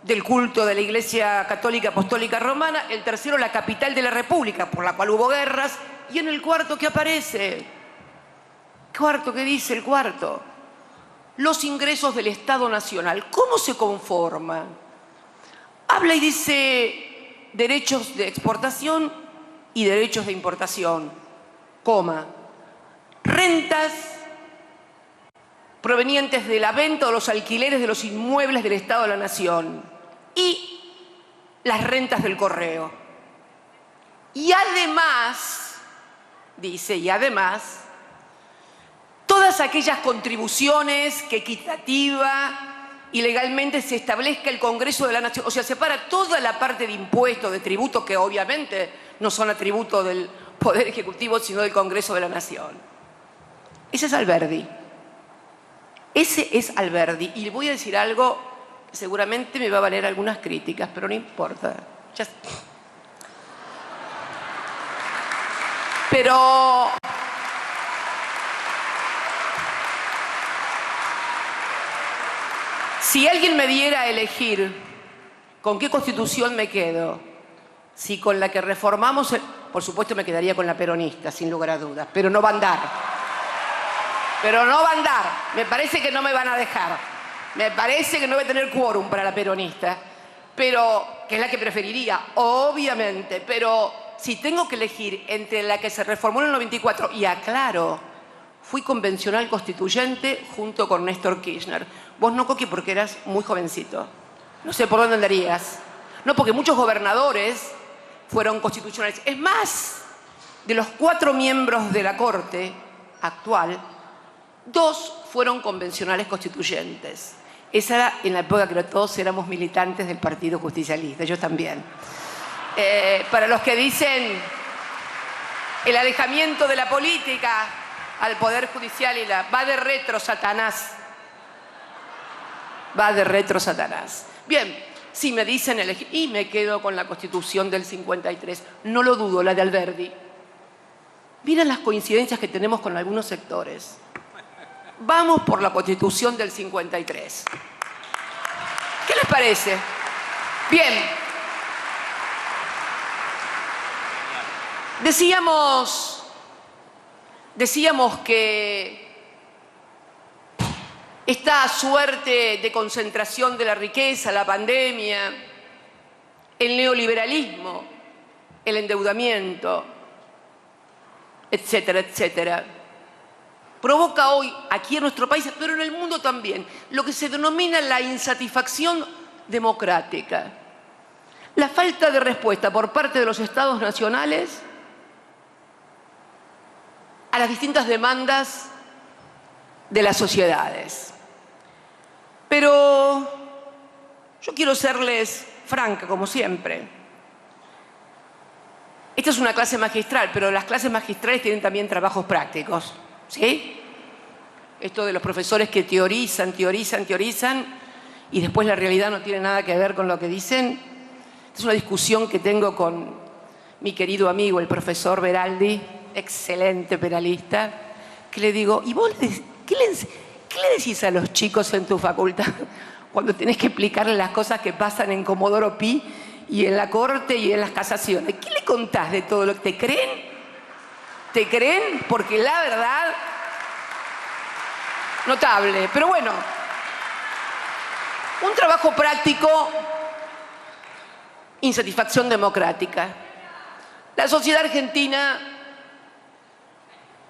del culto de la Iglesia Católica Apostólica Romana. El tercero, la capital de la República, por la cual hubo guerras. Y en el cuarto, ¿qué aparece? ¿Qué dice el cuarto? Los ingresos del Estado Nacional. ¿Cómo se conforman? Habla y dice derechos de exportación y derechos de importación, rentas provenientes de la venta o los alquileres de los inmuebles del Estado de la Nación y las rentas del correo. Y además, dice, todas aquellas contribuciones que Equitativa y legalmente se establezca el Congreso de la Nación. O sea, separa toda la parte de impuestos, de tributos, que obviamente no son atributos del Poder Ejecutivo, sino del Congreso de la Nación. Ese es Alberdi. Ese es Alberdi. Y le voy a decir algo, seguramente me va a valer algunas críticas, pero no importa. Pero si alguien me diera a elegir con qué constitución me quedo, si con la que reformamos, por supuesto me quedaría con la peronista, sin lugar a dudas, pero no va a andar. Pero no va a andar. Me parece que no me van a dejar. Me parece que no voy a tener quórum para la peronista, pero que es la que preferiría, obviamente. Pero si tengo que elegir entre la que se reformó en el 94, y aclaro, fui convencional constituyente junto con Néstor Kirchner. Vos no, Coqui, porque eras muy jovencito. No sé por dónde andarías. No, porque muchos gobernadores fueron constitucionales. Es más, de los 4 miembros de la Corte actual, 2 fueron convencionales constituyentes. Esa era en la época que todos éramos militantes del Partido Justicialista, yo también. Para los que dicen el alejamiento de la política al Poder Judicial y va de retro Satanás. Va de retro Satanás. Bien, si me dicen elegir, y me quedo con la Constitución del 53, no lo dudo, la de Alberdi. Miren las coincidencias que tenemos con algunos sectores. Vamos por la Constitución del 53. ¿Qué les parece? Bien. Decíamos que esta suerte de concentración de la riqueza, la pandemia, el neoliberalismo, el endeudamiento, etcétera, etcétera, provoca hoy, aquí en nuestro país, pero en el mundo también, lo que se denomina la insatisfacción democrática. La falta de respuesta por parte de los estados nacionales a las distintas demandas de las sociedades. Pero yo quiero serles franca, como siempre. Esta es una clase magistral, pero las clases magistrales tienen también trabajos prácticos. ¿Sí? Esto de los profesores que teorizan y después la realidad no tiene nada que ver con lo que dicen. Es una discusión que tengo con mi querido amigo, el profesor Beraldi, excelente penalista, que le digo, ¿y vos qué le decís a los chicos en tu facultad cuando tenés que explicarles las cosas que pasan en Comodoro Pi y en la Corte y en las casaciones? ¿Qué le contás de todo lo que te creen? ¿Te creen? Porque la verdad, notable. Pero bueno, un trabajo práctico, insatisfacción democrática. La sociedad argentina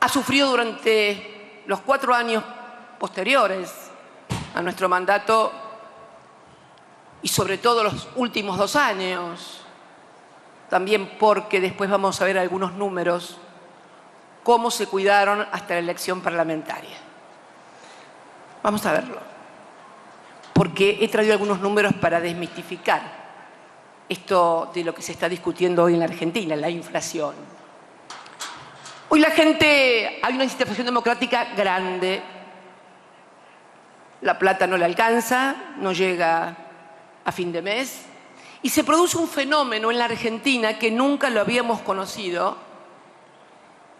ha sufrido durante los 4 años posteriores a nuestro mandato y sobre todo los últimos 2 años, también porque después vamos a ver algunos números, cómo se cuidaron hasta la elección parlamentaria. Vamos a verlo. Porque he traído algunos números para desmistificar esto de lo que se está discutiendo hoy en la Argentina, la inflación. Hoy la gente, hay una insatisfacción democrática grande. La plata no le alcanza, no llega a fin de mes. Y se produce un fenómeno en la Argentina que nunca lo habíamos conocido,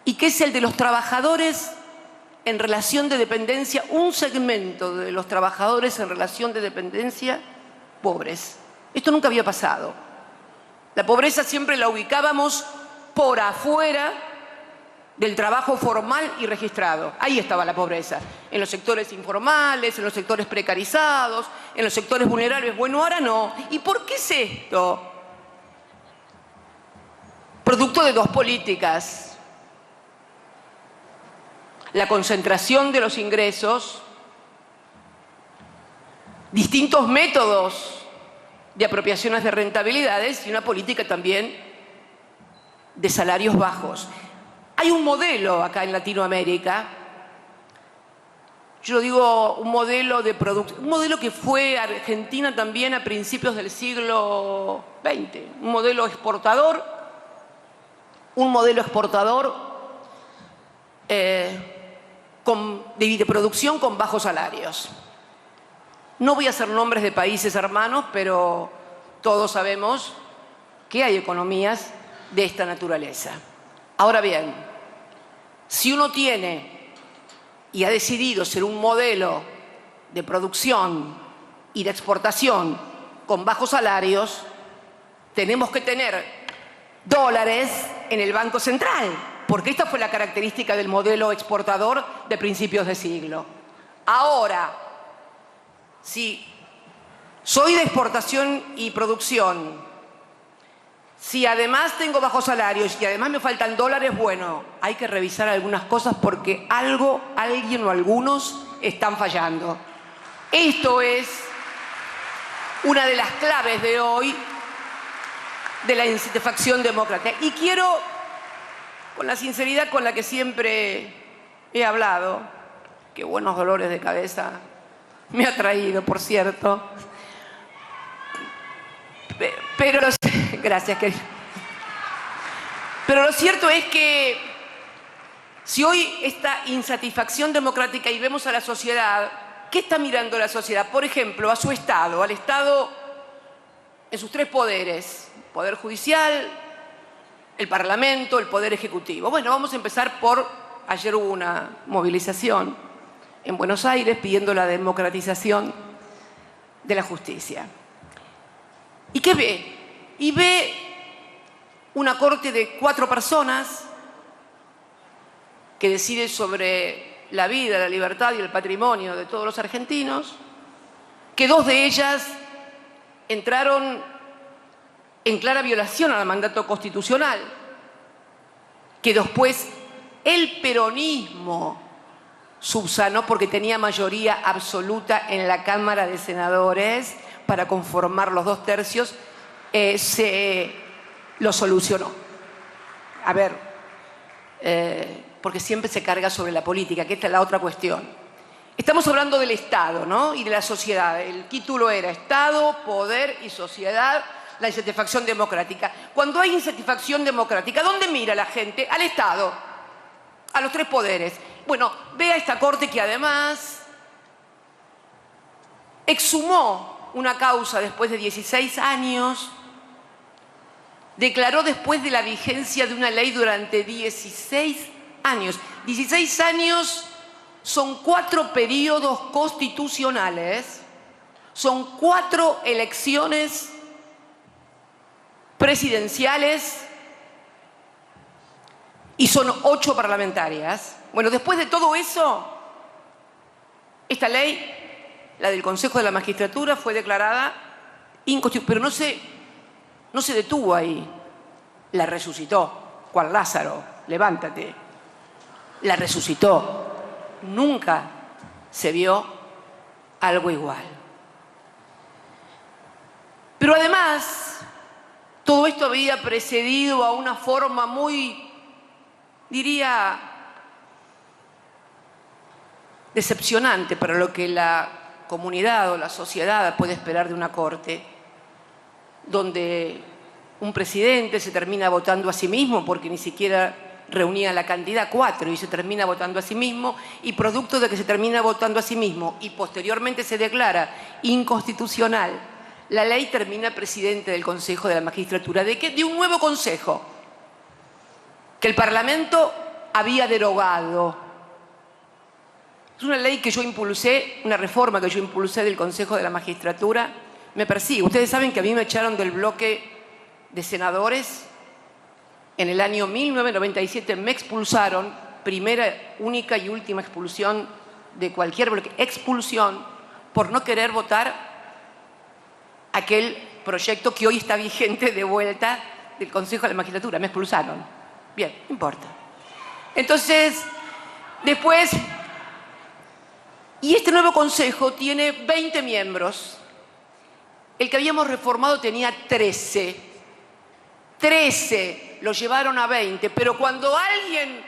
y que es el de los trabajadores en relación de dependencia, un segmento de los trabajadores en relación de dependencia pobres. Esto nunca había pasado. La pobreza siempre la ubicábamos por afuera del trabajo formal y registrado. Ahí estaba la pobreza, en los sectores informales, en los sectores precarizados, en los sectores vulnerables. Bueno, ahora no. ¿Y por qué es esto? Producto de 2 políticas. La concentración de los ingresos, distintos métodos de apropiaciones de rentabilidades y una política también de salarios bajos. Hay un modelo acá en Latinoamérica. yo digo un modelo de producción, un modelo que fue Argentina también a principios del siglo XX, un modelo exportador de producción con bajos salarios. No voy a hacer nombres de países hermanos, pero todos sabemos que hay economías de esta naturaleza. Ahora bien, si uno tiene y ha decidido ser un modelo de producción y de exportación con bajos salarios, tenemos que tener dólares en el Banco Central, porque esta fue la característica del modelo exportador de principios de siglo. Ahora, si soy de exportación y producción, si además tengo bajos salarios y además me faltan dólares, bueno, hay que revisar algunas cosas porque algo, alguien o algunos están fallando. Esto es una de las claves de hoy de la insatisfacción democrática. Y quiero, con la sinceridad con la que siempre he hablado, qué buenos dolores de cabeza me ha traído, por cierto, pero gracias, querido. Pero lo cierto es que si hoy esta insatisfacción democrática y vemos a la sociedad, ¿qué está mirando la sociedad? Por ejemplo, a su Estado, al Estado en sus tres poderes, Poder Judicial, el Parlamento, el Poder Ejecutivo. Bueno, vamos a empezar por, ayer hubo una movilización en Buenos Aires pidiendo la democratización de la justicia. ¿Y qué ve? Y ve una corte de 4 personas que decide sobre la vida, la libertad y el patrimonio de todos los argentinos, que 2 de ellas entraron en clara violación al mandato constitucional, que después el peronismo subsanó porque tenía mayoría absoluta en la Cámara de Senadores para conformar los 2/3, se lo solucionó. A ver, porque siempre se carga sobre la política, que esta es la otra cuestión. Estamos hablando del Estado, ¿no? Y de la sociedad. El título era Estado, Poder y Sociedad, la insatisfacción democrática. Cuando hay insatisfacción democrática, ¿dónde mira la gente? Al Estado, a los 3 poderes. Bueno, vea esta Corte que además exhumó una causa después de 16 años, declaró después de la vigencia de una ley durante 16 años. 16 años son 4 periodos constitucionales, son 4 elecciones presidenciales y son 8 parlamentarias. Bueno, después de todo eso, esta ley, la del Consejo de la Magistratura, fue declarada inconstitucional, pero no se detuvo ahí, la resucitó. Juan Lázaro, levántate, la resucitó. Nunca se vio algo igual. Pero además, todo esto había precedido a una forma muy, diría, decepcionante para lo que la comunidad o la sociedad puede esperar de una corte, donde un presidente se termina votando a sí mismo porque ni siquiera reunía la cantidad 4 y se termina votando a sí mismo, y producto de que se termina votando a sí mismo y posteriormente se declara inconstitucional la ley, termina presidente del Consejo de la Magistratura. ¿De qué? De un nuevo consejo que el Parlamento había derogado. Es una ley que yo impulsé, una reforma que yo impulsé del Consejo de la Magistratura. Me persigue. Ustedes saben que a mí me echaron del bloque de senadores en el año 1997, me expulsaron, primera, única y última expulsión de cualquier bloque, expulsión por no querer votar aquel proyecto que hoy está vigente de vuelta del Consejo de la Magistratura. Me expulsaron. Bien, no importa. Entonces, después, y este nuevo Consejo tiene 20 miembros. El que habíamos reformado tenía 13. 13 lo llevaron a 20, pero cuando alguien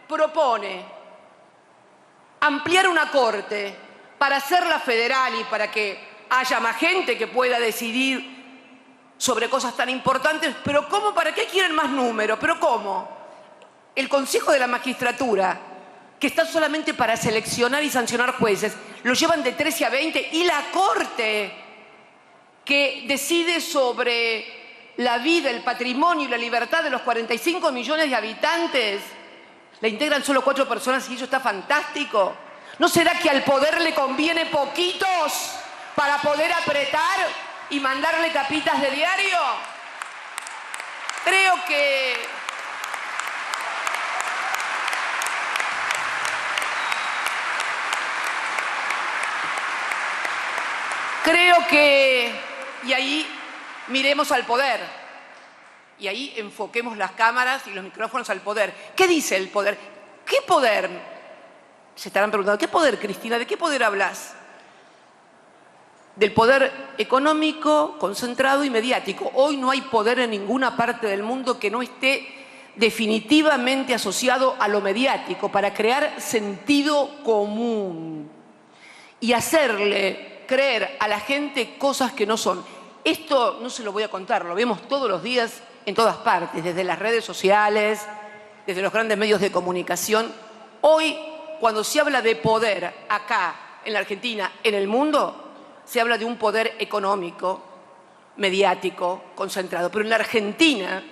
propone ampliar una corte para hacerla federal y para que haya más gente que pueda decidir sobre cosas tan importantes, pero ¿cómo? ¿Para qué quieren más números? ¿Pero cómo? El Consejo de la Magistratura, que está solamente para seleccionar y sancionar jueces, lo llevan de 13 a 20, y la Corte, que decide sobre la vida, el patrimonio y la libertad de los 45 millones de habitantes, la integran solo 4 personas y eso está fantástico. ¿No será que al poder le conviene poquitos para poder apretar y mandarle tapitas de diario? Creo que, y ahí miremos al poder, y ahí enfoquemos las cámaras y los micrófonos al poder. ¿Qué dice el poder? ¿Qué poder? Se estarán preguntando, ¿qué poder, Cristina? ¿De qué poder hablas? Del poder económico, concentrado y mediático. Hoy no hay poder en ninguna parte del mundo que no esté definitivamente asociado a lo mediático para crear sentido común y hacerle creer a la gente cosas que no son. Esto no se lo voy a contar, lo vemos todos los días en todas partes, desde las redes sociales, desde los grandes medios de comunicación. Hoy, cuando se habla de poder acá, en la Argentina, en el mundo, se habla de un poder económico, mediático, concentrado. Pero en la Argentina,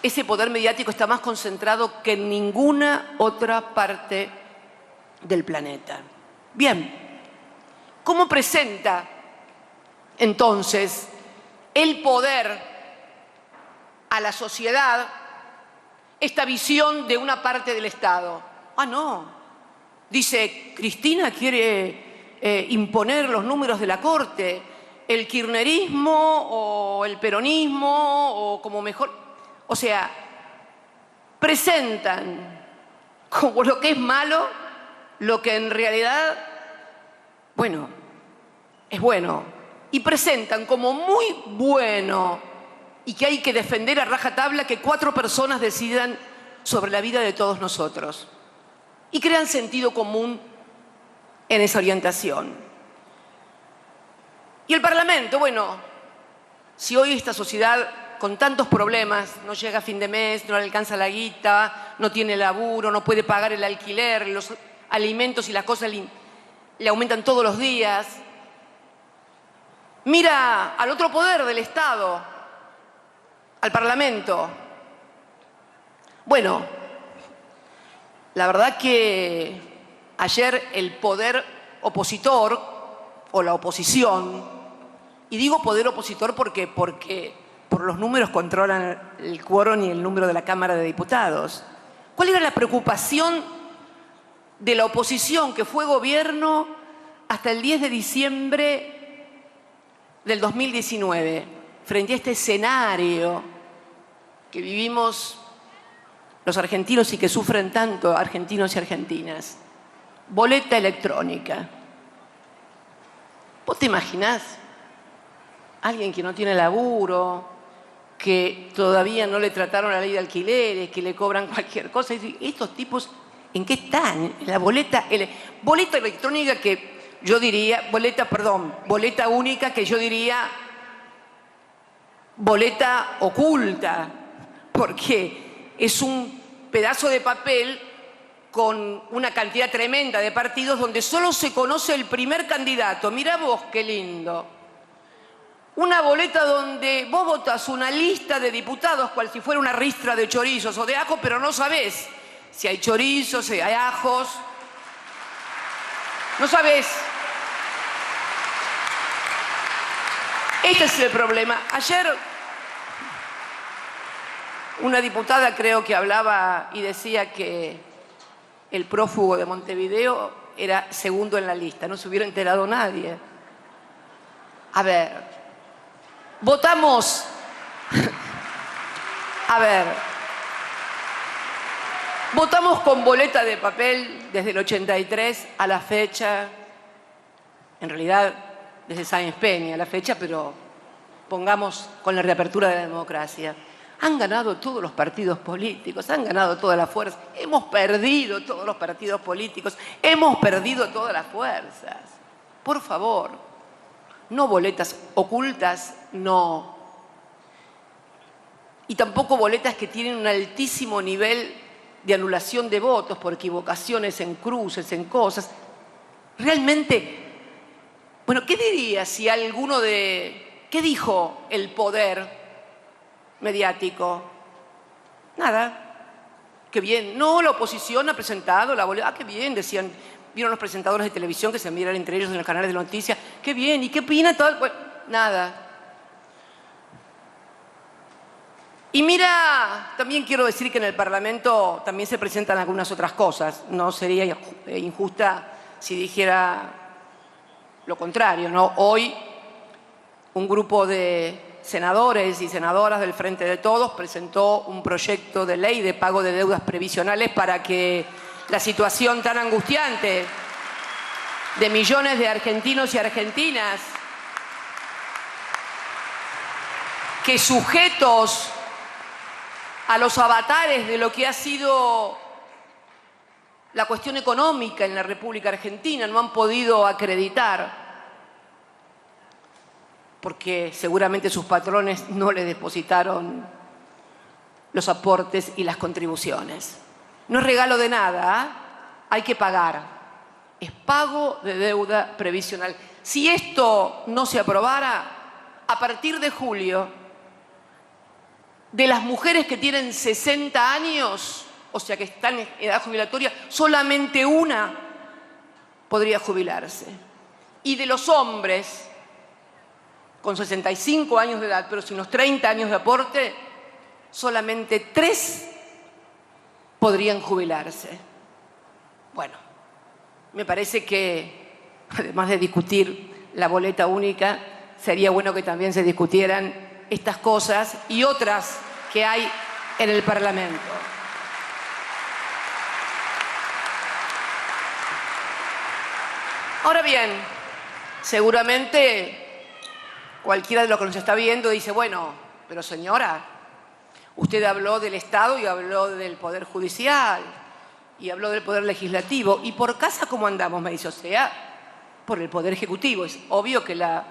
ese poder mediático está más concentrado que en ninguna otra parte del planeta. Bien, ¿cómo presenta entonces el poder a la sociedad esta visión de una parte del Estado? Ah, no. Dice, Cristina quiere imponer los números de la Corte, el kirchnerismo o el peronismo o como mejor. O sea, presentan como lo que es malo, lo que en realidad, bueno, es bueno. Y presentan como muy bueno y que hay que defender a rajatabla que 4 personas decidan sobre la vida de todos nosotros. Y crean sentido común en esa orientación. Y el Parlamento, bueno, si hoy esta sociedad con tantos problemas, no llega a fin de mes, no le alcanza la guita, no tiene laburo, no puede pagar el alquiler, los alimentos y las cosas le aumentan todos los días, mira al otro poder del Estado, al Parlamento. Bueno, la verdad que ayer el poder opositor o la oposición, y digo poder opositor porque por los números controlan el quórum y el número de la Cámara de Diputados. ¿Cuál era la preocupación de la oposición que fue gobierno hasta el 10 de diciembre del 2019, frente a este escenario que vivimos los argentinos y que sufren tanto argentinos y argentinas? Boleta electrónica. ¿Vos te imaginás? Alguien que no tiene laburo, que todavía no le trataron la ley de alquileres, que le cobran cualquier cosa. Y estos tipos, ¿en qué están? La boleta electrónica que yo diría, boleta única que yo diría boleta oculta, porque es un pedazo de papel con una cantidad tremenda de partidos donde solo se conoce el primer candidato. Mirá vos, qué lindo. Una boleta donde vos votás una lista de diputados cual si fuera una ristra de chorizos o de ajos, pero no sabés si hay chorizos, si hay ajos. No sabés. Este es el problema. Ayer una diputada creo que hablaba y decía que el prófugo de Montevideo era segundo en la lista. No se hubiera enterado nadie. A ver, votamos. Votamos con boleta de papel desde el 83 a la fecha. En realidad, desde Sáenz Peña a la fecha, pero pongamos con la reapertura de la democracia. Han ganado todos los partidos políticos, han ganado todas las fuerzas. Hemos perdido todos los partidos políticos, hemos perdido todas las fuerzas. Por favor, no boletas ocultas, no. Y tampoco boletas que tienen un altísimo nivel de anulación de votos por equivocaciones en cruces, en cosas. Realmente, bueno, ¿qué diría si alguno de... ¿Qué dijo el poder mediático? Nada. Qué bien. No, la oposición ha presentado la boleta. Ah, qué bien, decían. Vieron los presentadores de televisión que se miran entre ellos en los canales de noticias. Qué bien. ¿Y qué opina todo? Bueno, nada. Y mira, también quiero decir que en el Parlamento también se presentan algunas otras cosas. No sería injusta si dijera lo contrario, ¿no? Hoy un grupo de senadores y senadoras del Frente de Todos presentó un proyecto de ley de pago de deudas previsionales para que la situación tan angustiante de millones de argentinos y argentinas que sujetos a los avatares de lo que ha sido la cuestión económica en la República Argentina no han podido acreditar, porque seguramente sus patrones no le depositaron los aportes y las contribuciones. No es regalo de nada, ¿eh? Hay que pagar. Es pago de deuda previsional. Si esto no se aprobara, a partir de julio, de las mujeres que tienen 60 años, o sea que están en edad jubilatoria, solamente una podría jubilarse. Y de los hombres con 65 años de edad, pero sin los 30 años de aporte, solamente 3 podrían jubilarse. Bueno, me parece que, además de discutir la boleta única, sería bueno que también se discutieran estas cosas y otras que hay en el Parlamento. Ahora bien, seguramente cualquiera de los que nos está viendo dice, bueno, pero señora, usted habló del Estado y habló del Poder Judicial y habló del Poder Legislativo. ¿Y por casa cómo andamos? Me dice, o sea, por el Poder Ejecutivo. Es obvio que la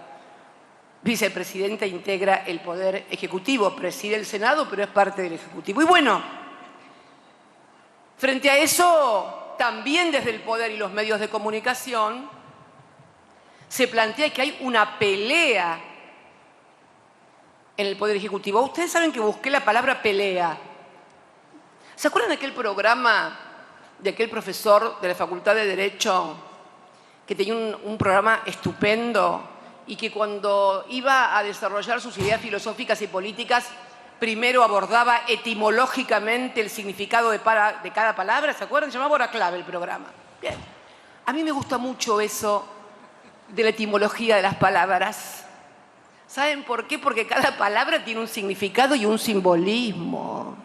vicepresidenta integra el Poder Ejecutivo, preside el Senado, pero es parte del Ejecutivo. Y bueno, frente a eso, también desde el Poder y los medios de comunicación, se plantea que hay una pelea en el Poder Ejecutivo. Ustedes saben que busqué la palabra pelea. ¿Se acuerdan de aquel programa de aquel profesor de la Facultad de Derecho que tenía un programa estupendo y que cuando iba a desarrollar sus ideas filosóficas y políticas, primero abordaba etimológicamente el significado de cada palabra? ¿Se acuerdan? Se llamaba Hora Clave el programa. Bien. A mí me gusta mucho eso de la etimología de las palabras. ¿Saben por qué? Porque cada palabra tiene un significado y un simbolismo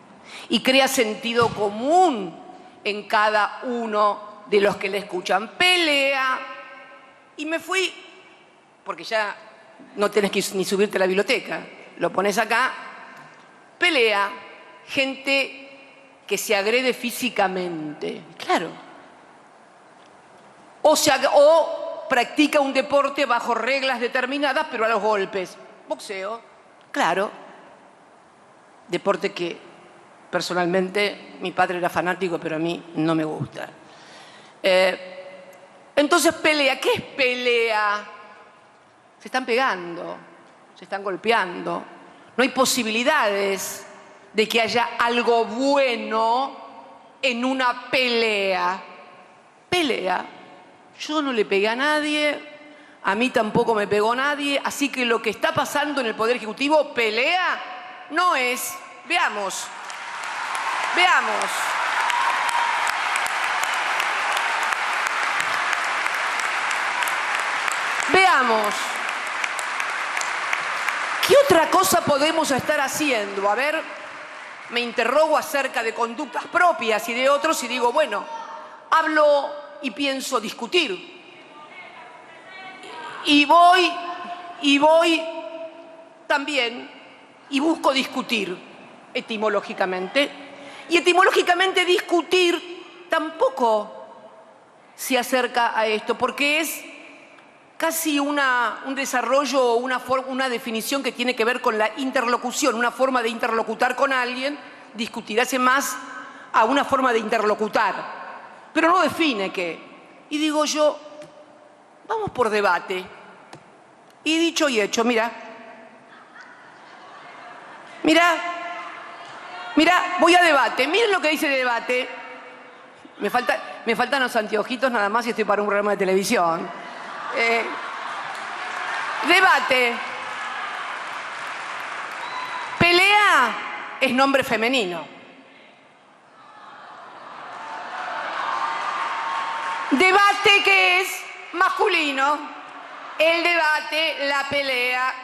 y crea sentido común en cada uno de los que le escuchan. Pelea. Y me fui, porque ya no tenés que ni subirte a la biblioteca, lo pones acá. Pelea, gente que se agrede físicamente, claro. O practica un deporte bajo reglas determinadas, pero a los golpes. Boxeo, claro. Deporte que personalmente mi padre era fanático, pero a mí no me gusta. Entonces pelea, ¿qué es pelea? Se están pegando, se están golpeando. No hay posibilidades de que haya algo bueno en una pelea. Pelea. Yo no le pegué a nadie, a mí tampoco me pegó nadie, así que lo que está pasando en el Poder Ejecutivo, pelea, no es. Veamos. Veamos. Veamos. ¿Qué otra cosa podemos estar haciendo? A ver, me interrogo acerca de conductas propias y de otros y digo, bueno, hablo y pienso discutir. Y voy también y busco discutir. etimológicamente. Y etimológicamente discutir tampoco se acerca a esto, porque es casi un desarrollo o una definición que tiene que ver con la interlocución, una forma de interlocutar con alguien, discutir hace más a una forma de interlocutar, pero no define qué. Y digo yo, vamos por debate. Y dicho y hecho, mira, voy a debate. Miren lo que dice el debate. Me faltan los anteojitos nada más y estoy para un programa de televisión. Debate. Pelea es nombre femenino. Debate, que es masculino. El debate, la pelea.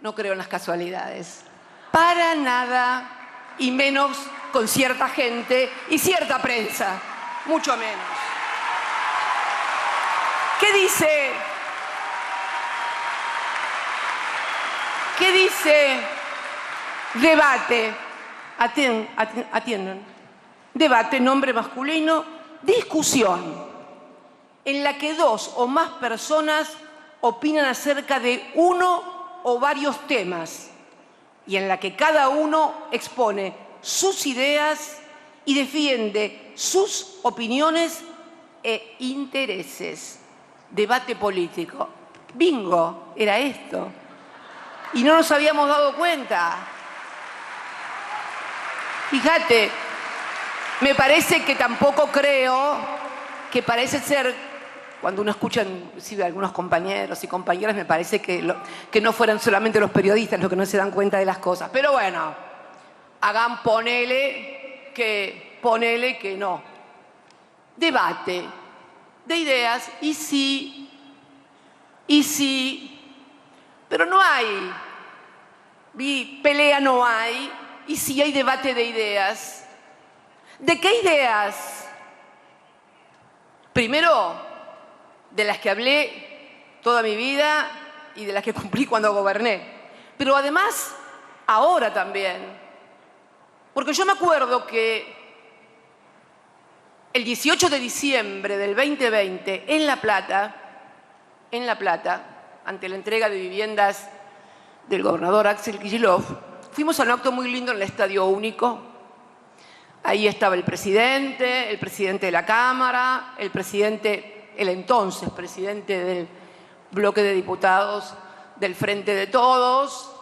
No creo en las casualidades. Para nada. Y menos con cierta gente y cierta prensa. Mucho menos. ¿Qué dice? ¿Qué dice? Debate. Atiendan. Debate, nombre masculino, discusión en la que dos o más personas opinan acerca de uno o varios temas y en la que cada uno expone sus ideas y defiende sus opiniones e intereses. Debate político. Bingo, era esto. Y no nos habíamos dado cuenta. Fíjate, me parece que tampoco creo que parece ser, cuando uno escucha inclusive a algunos compañeros y compañeras, me parece que no fueran solamente los periodistas los que no se dan cuenta de las cosas. Pero bueno, ponele que no. Debate de ideas, y sí, pero no hay. Pelea no hay, y sí hay debate de ideas. ¿De qué ideas? Primero, de las que hablé toda mi vida y de las que cumplí cuando goberné. Pero además, ahora también. Porque yo me acuerdo que el 18 de diciembre del 2020, en La Plata, ante la entrega de viviendas del gobernador Axel Kicillof, fuimos a un acto muy lindo en el Estadio Único. Ahí estaba el presidente de la Cámara, el entonces presidente del bloque de diputados del Frente de Todos,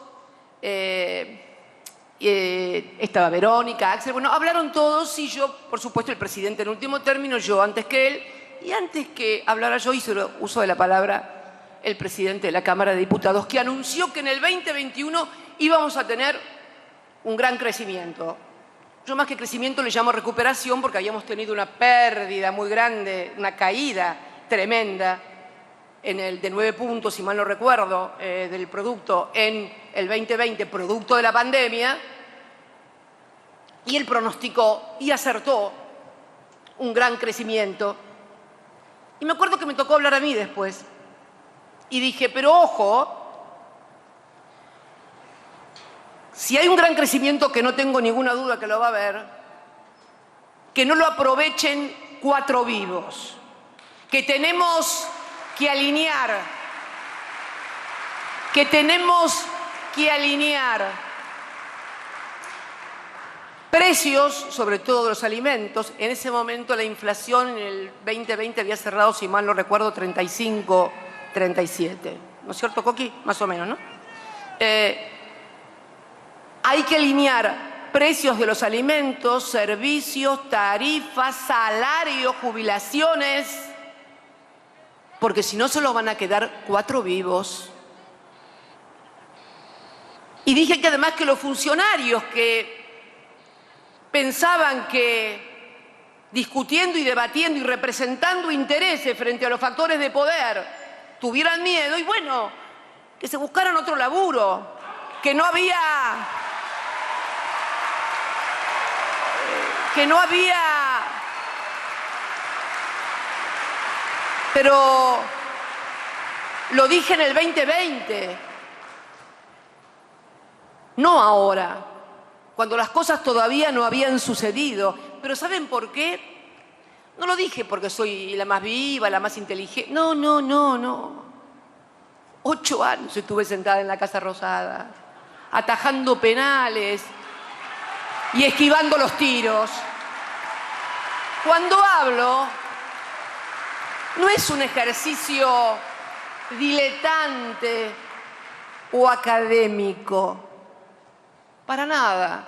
estaba Verónica, Axel, bueno, hablaron todos y yo, por supuesto, el presidente en último término, yo antes que él, y antes que hablara yo hice uso de la palabra el presidente de la Cámara de Diputados, que anunció que en el 2021 íbamos a tener un gran crecimiento. Yo más que crecimiento le llamo recuperación porque habíamos tenido una pérdida muy grande, una caída tremenda de 9 puntos, si mal no recuerdo, del producto en el 2020, producto de la pandemia, y él pronosticó y acertó un gran crecimiento. Y me acuerdo que me tocó hablar a mí después. Y dije, pero ojo, si hay un gran crecimiento, que no tengo ninguna duda que lo va a haber, que no lo aprovechen 4 vivos, que tenemos que alinear, precios, sobre todo de los alimentos. En ese momento la inflación en el 2020 había cerrado, si mal no recuerdo, 35, 37. ¿No es cierto, Coqui? Más o menos, ¿no? Hay que alinear precios de los alimentos, servicios, tarifas, salarios, jubilaciones, porque si no solo van a quedar 4 vivos. Y dije que además que los funcionarios que pensaban que discutiendo y debatiendo y representando intereses frente a los factores de poder tuvieran miedo, y bueno, que se buscaran otro laburo, que no había... Pero lo dije en el 2020, no ahora. cuando las cosas todavía no habían sucedido. Pero ¿saben por qué? No lo dije porque soy la más viva, la más inteligente. No, no, no, no. 8 años estuve sentada en la Casa Rosada, atajando penales y esquivando los tiros. Cuando hablo, no es un ejercicio diletante o académico, para nada.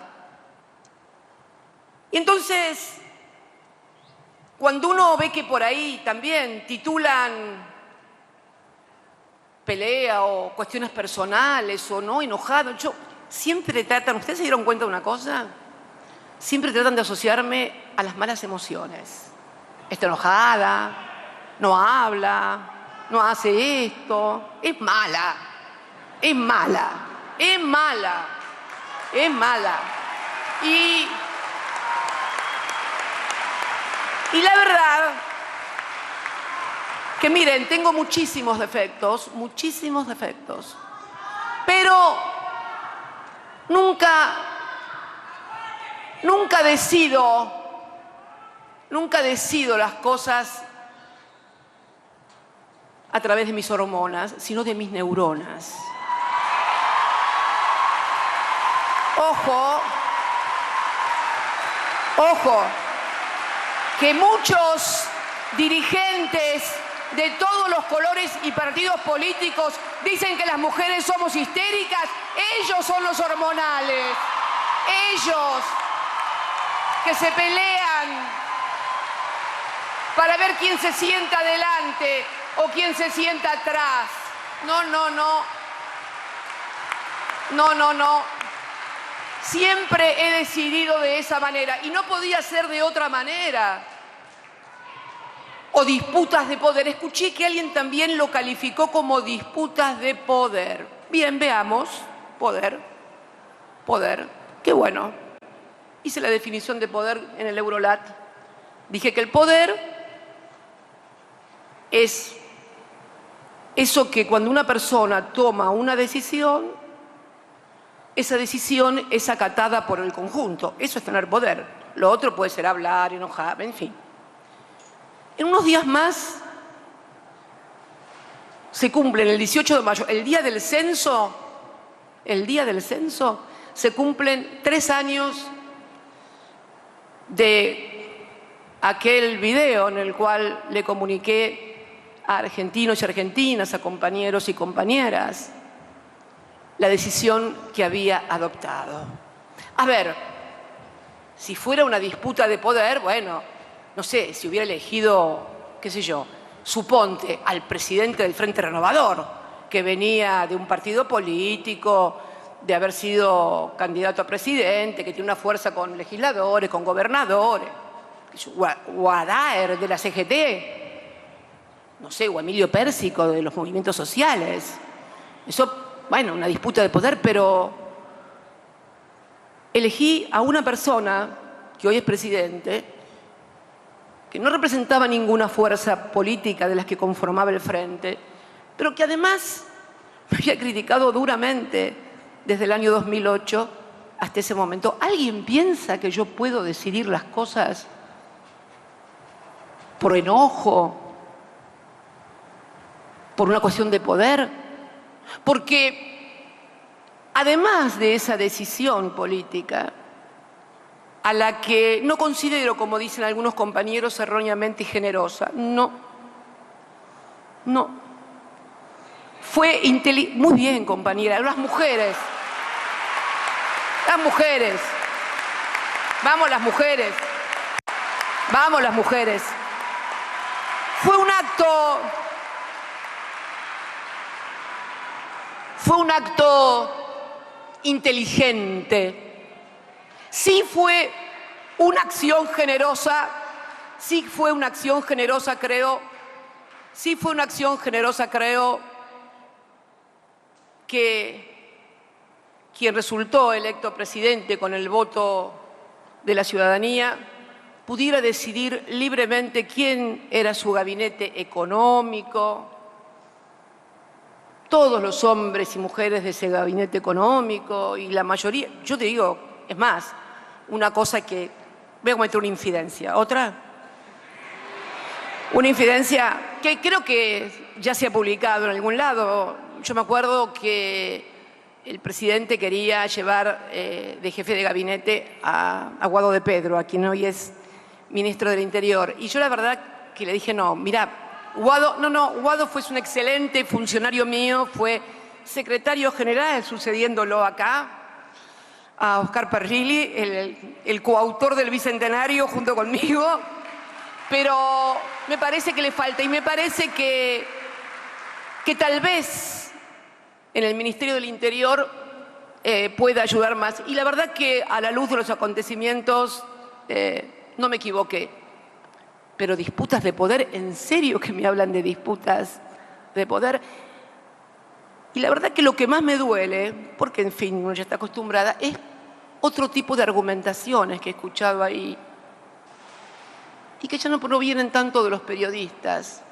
Y entonces, cuando uno ve que por ahí también titulan pelea o cuestiones personales o no, enojado, siempre tratan, ¿ustedes se dieron cuenta de una cosa? Siempre tratan de asociarme a las malas emociones. Está enojada, no habla, no hace esto, es mala, es mala, es mala, es mala. Y la verdad que miren, tengo muchísimos defectos, pero nunca decido las cosas a través de mis hormonas, sino de mis neuronas. Ojo, que muchos dirigentes de todos los colores y partidos políticos dicen que las mujeres somos histéricas. Ellos son los hormonales. Ellos que se pelean para ver quién se sienta adelante o quién se sienta atrás. No, no, no. No, no, no. Siempre he decidido de esa manera y no podía ser de otra manera. O disputas de poder. Escuché que alguien también lo calificó como disputas de poder. Bien, veamos. Poder. Poder. Qué bueno. Hice la definición de poder en el Eurolat. Dije que el poder es eso que cuando una persona toma una decisión, esa decisión es acatada por el conjunto. Eso es tener poder. Lo otro puede ser hablar, enojar, en fin. En unos días más se cumplen, el 18 de mayo, el día del censo, se cumplen 3 años de aquel video en el cual le comuniqué a argentinos y argentinas, a compañeros y compañeras, la decisión que había adoptado. A ver, si fuera una disputa de poder, bueno, no sé, si hubiera elegido, qué sé yo, suponte al presidente del Frente Renovador, que venía de un partido político, de haber sido candidato a presidente, que tiene una fuerza con legisladores, con gobernadores, o a Daer de la CGT, no sé, o a Emilio Pérsico de los movimientos sociales. Eso, bueno, una disputa de poder, pero elegí a una persona que hoy es presidente, que no representaba ninguna fuerza política de las que conformaba el Frente, pero que además me había criticado duramente desde el año 2008 hasta ese momento. ¿Alguien piensa que yo puedo decidir las cosas por enojo, por una cuestión de poder? Porque además de esa decisión política, a la que no considero, como dicen algunos compañeros, erróneamente generosa. No. Fue inteligente. Muy bien, compañera. Las mujeres. Vamos las mujeres. Vamos las mujeres. Fue un acto inteligente. Sí fue una acción generosa, creo que quien resultó electo presidente con el voto de la ciudadanía pudiera decidir libremente quién era su gabinete económico, todos los hombres y mujeres de ese gabinete económico y la mayoría, yo te digo, Es más, una cosa que... Voy a cometer una infidencia. ¿Otra? Una infidencia que creo que ya se ha publicado en algún lado. Yo me acuerdo que el presidente quería llevar de jefe de gabinete a Guado de Pedro, a quien hoy es ministro del Interior. Y yo la verdad que le dije, no, mira, Guado fue un excelente funcionario mío, fue secretario general, sucediéndolo acá a Oscar Parrilli, el coautor del Bicentenario junto conmigo, pero me parece que le falta y me parece que tal vez en el Ministerio del Interior pueda ayudar más. Y la verdad que a la luz de los acontecimientos no me equivoqué. Pero disputas de poder, ¿en serio que me hablan de disputas de poder? Y la verdad que lo que más me duele, porque en fin, uno ya está acostumbrada, es otro tipo de argumentaciones que he escuchado ahí y que ya no provienen tanto de los periodistas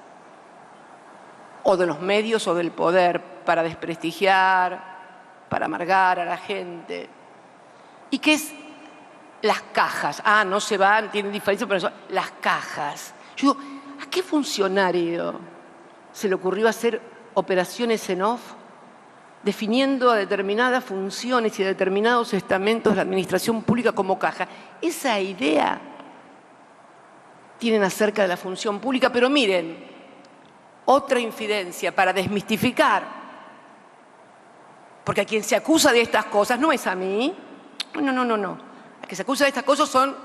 o de los medios o del poder para desprestigiar, para amargar a la gente. Y que es las cajas. Ah, no se van, tienen diferencia, pero las cajas. Yo digo, ¿a qué funcionario se le ocurrió hacer operaciones en off definiendo a determinadas funciones y a determinados estamentos de la administración pública como caja? Esa idea tienen acerca de la función pública, pero miren, otra infidencia para desmistificar, porque a quien se acusa de estas cosas no es a mí, no. A quien se acusa de estas cosas son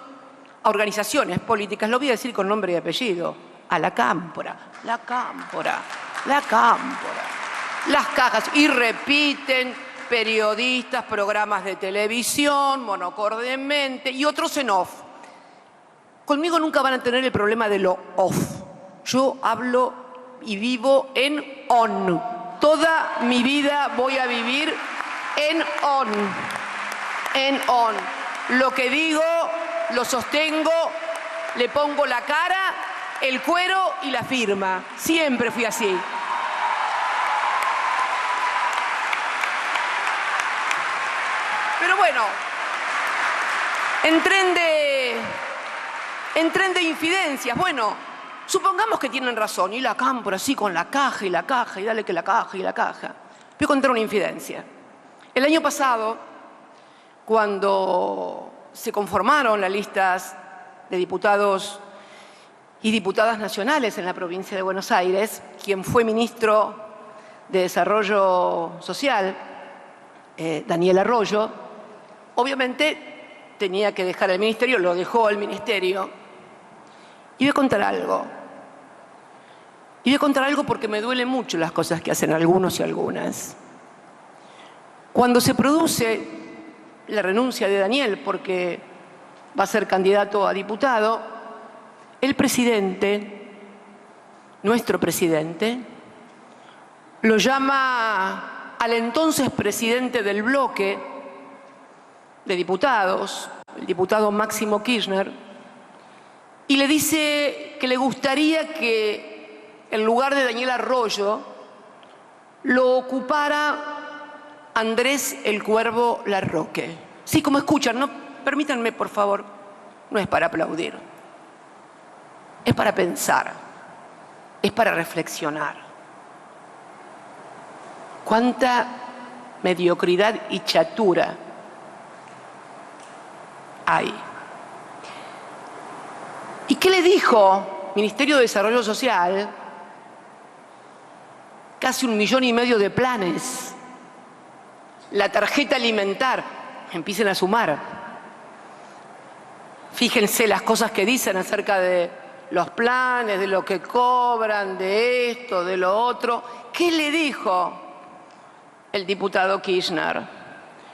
a organizaciones políticas, lo voy a decir con nombre y apellido, a la Cámpora, las cajas, y repiten periodistas, programas de televisión, monocordemente y otros en off. Conmigo nunca van a tener el problema de lo off. Yo hablo y vivo en on. Toda mi vida voy a vivir en on. En on. Lo que digo, lo sostengo, le pongo la cara, el cuero y la firma. Siempre fui así. Pero bueno, en tren de infidencias, bueno, supongamos que tienen razón, y la Cámpora así con la caja, y dale que la caja, y la caja. Voy a contar una infidencia. El año pasado, cuando se conformaron las listas de diputados y diputadas nacionales en la provincia de Buenos Aires, quien fue ministro de Desarrollo Social, Daniel Arroyo, obviamente tenía que dejar el ministerio, lo dejó el ministerio. Y voy a contar algo. Y voy a contar algo porque me duelen mucho las cosas que hacen algunos y algunas. Cuando se produce la renuncia de Daniel, porque va a ser candidato a diputado, el presidente, nuestro presidente, lo llama al entonces presidente del bloque de diputados, el diputado Máximo Kirchner, y le dice que le gustaría que en lugar de Daniel Arroyo lo ocupara Andrés el Cuervo Larroque. Sí, como escuchan, no, permítanme por favor, no es para aplaudir, es para pensar, es para reflexionar. Cuánta mediocridad y chatura hay. ¿Y qué le dijo Ministerio de Desarrollo Social? Casi 1,5 millones de planes. La tarjeta alimentar. Empiecen a sumar. Fíjense las cosas que dicen acerca de los planes, de lo que cobran, de esto, de lo otro. ¿Qué le dijo el diputado Kirchner?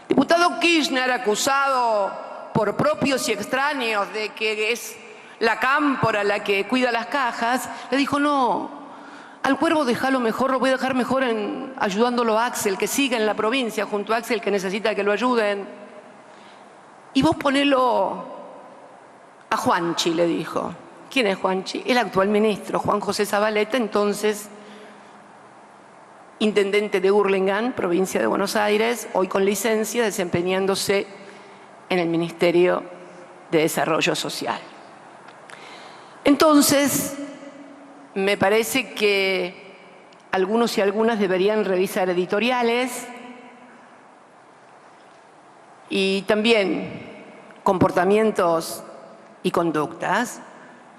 Diputado Kirchner, acusado por propios y extraños de que es la Cámpora la que cuida las cajas, le dijo, no, al Cuervo déjalo mejor, lo voy a dejar mejor ayudándolo a Axel, que siga en la provincia junto a Axel, que necesita que lo ayuden. Y vos ponelo a Juanchi, le dijo. ¿Quién es Juanchi? El actual ministro, Juan José Zabaleta, entonces intendente de Hurlingham, provincia de Buenos Aires, hoy con licencia, desempeñándose en el Ministerio de Desarrollo Social. Entonces, me parece que algunos y algunas deberían revisar editoriales y también comportamientos y conductas.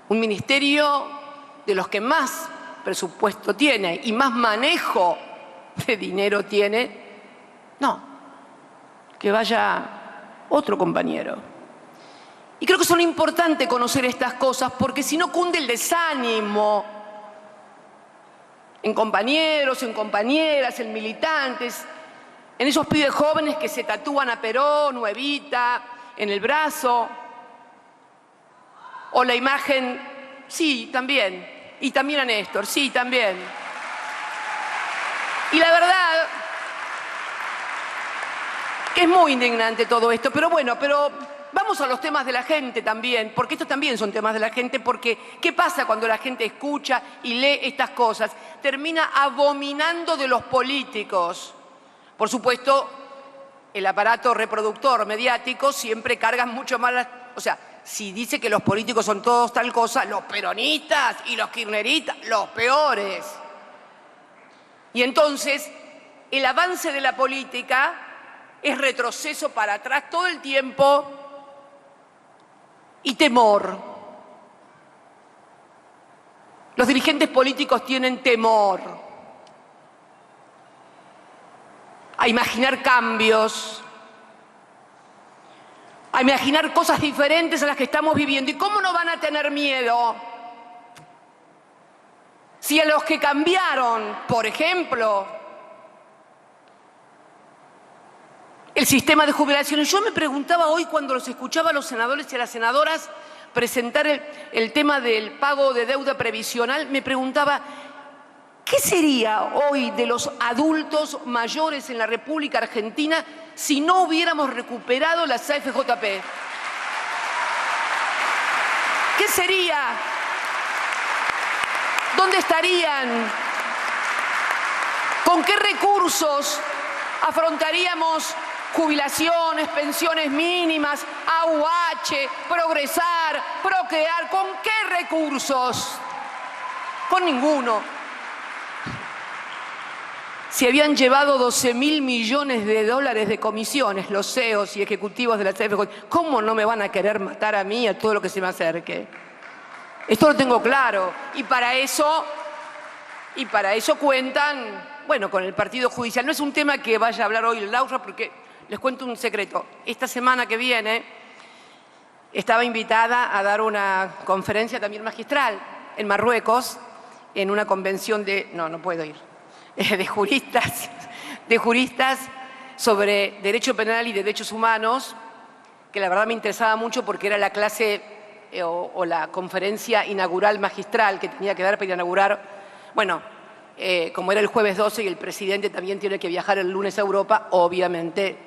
Un ministerio de los que más presupuesto tiene y más manejo de dinero tiene, no, que vaya otro compañero. Y creo que son importantes conocer estas cosas porque si no cunde el desánimo en compañeros, en compañeras, en militantes, en esos pibes jóvenes que se tatúan a Perón o a Evita en el brazo, o la imagen, sí, también, y también a Néstor, sí, también. Y la verdad que es muy indignante todo esto, pero bueno, vamos a los temas de la gente también, porque estos también son temas de la gente, porque ¿qué pasa cuando la gente escucha y lee estas cosas? Termina abominando de los políticos. Por supuesto, el aparato reproductor mediático siempre carga mucho más o sea, si dice que los políticos son todos tal cosa, los peronistas y los kirchneristas, los peores. Y entonces, el avance de la política es retroceso para atrás todo el tiempo y temor. Los dirigentes políticos tienen temor a imaginar cambios, a imaginar cosas diferentes a las que estamos viviendo. ¿Y cómo no van a tener miedo? Si a los que cambiaron, por ejemplo, el sistema de jubilaciones, yo me preguntaba hoy cuando los escuchaba a los senadores y a las senadoras presentar el tema del pago de deuda previsional, me preguntaba, ¿qué sería hoy de los adultos mayores en la República Argentina si no hubiéramos recuperado las AFJP? ¿Qué sería? ¿Dónde estarían? ¿Con qué recursos afrontaríamos jubilaciones, pensiones mínimas, AUH, Progresar, Procrear? ¿Con qué recursos? Con ninguno. Si habían llevado 12.000 millones de dólares de comisiones los CEOs y ejecutivos de la CFJ, ¿cómo no me van a querer matar a mí y a todo lo que se me acerque? Esto lo tengo claro. Y para eso cuentan, bueno, con el Partido Judicial. No es un tema que vaya a hablar hoy el Laura, porque les cuento un secreto. Esta semana que viene estaba invitada a dar una conferencia también magistral en Marruecos, en una convención de... No puedo ir. De juristas sobre derecho penal y derechos humanos, que la verdad me interesaba mucho porque era la clase o la conferencia inaugural magistral que tenía que dar para inaugurar, bueno, como era el jueves 12 y el presidente también tiene que viajar el lunes a Europa, obviamente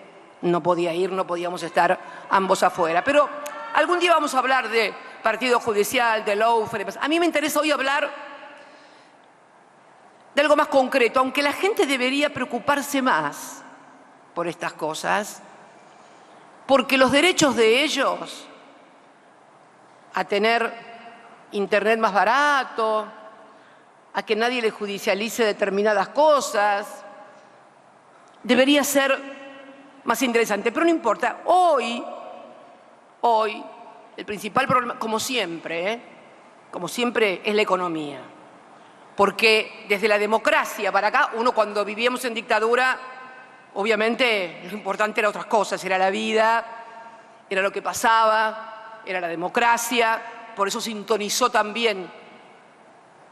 no podía ir, no podíamos estar ambos afuera. Pero algún día vamos a hablar de Partido Judicial, de lawfare. A mí me interesa hoy hablar de algo más concreto, aunque la gente debería preocuparse más por estas cosas, porque los derechos de ellos a tener internet más barato, a que nadie les judicialice determinadas cosas, debería ser más interesante. Pero no importa, hoy el principal problema, como siempre es la economía. Porque desde la democracia para acá, uno cuando vivíamos en dictadura, obviamente lo importante era otras cosas, era la vida, era lo que pasaba, era la democracia. Por eso sintonizó también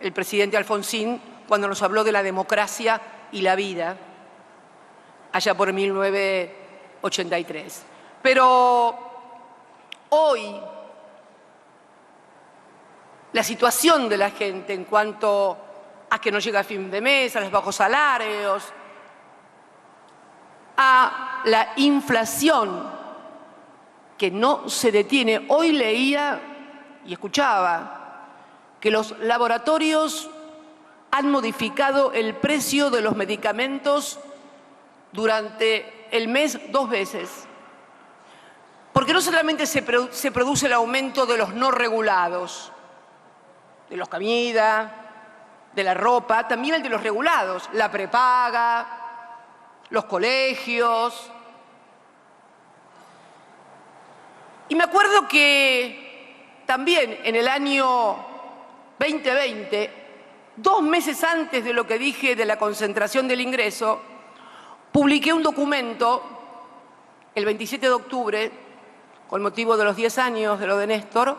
el presidente Alfonsín cuando nos habló de la democracia y la vida, allá por 1983. Pero hoy la situación de la gente en cuanto a que no llega a fin de mes, a los bajos salarios, a la inflación que no se detiene. Hoy leía y escuchaba que los laboratorios han modificado el precio de los medicamentos durante el mes 2 veces. Porque no solamente se produce el aumento de los no regulados, de los comida, de la ropa, también el de los regulados, la prepaga, los colegios. Y me acuerdo que también en el año 2020, 2 meses antes de lo que dije de la concentración del ingreso, publiqué un documento el 27 de octubre con motivo de los 10 años de lo de Néstor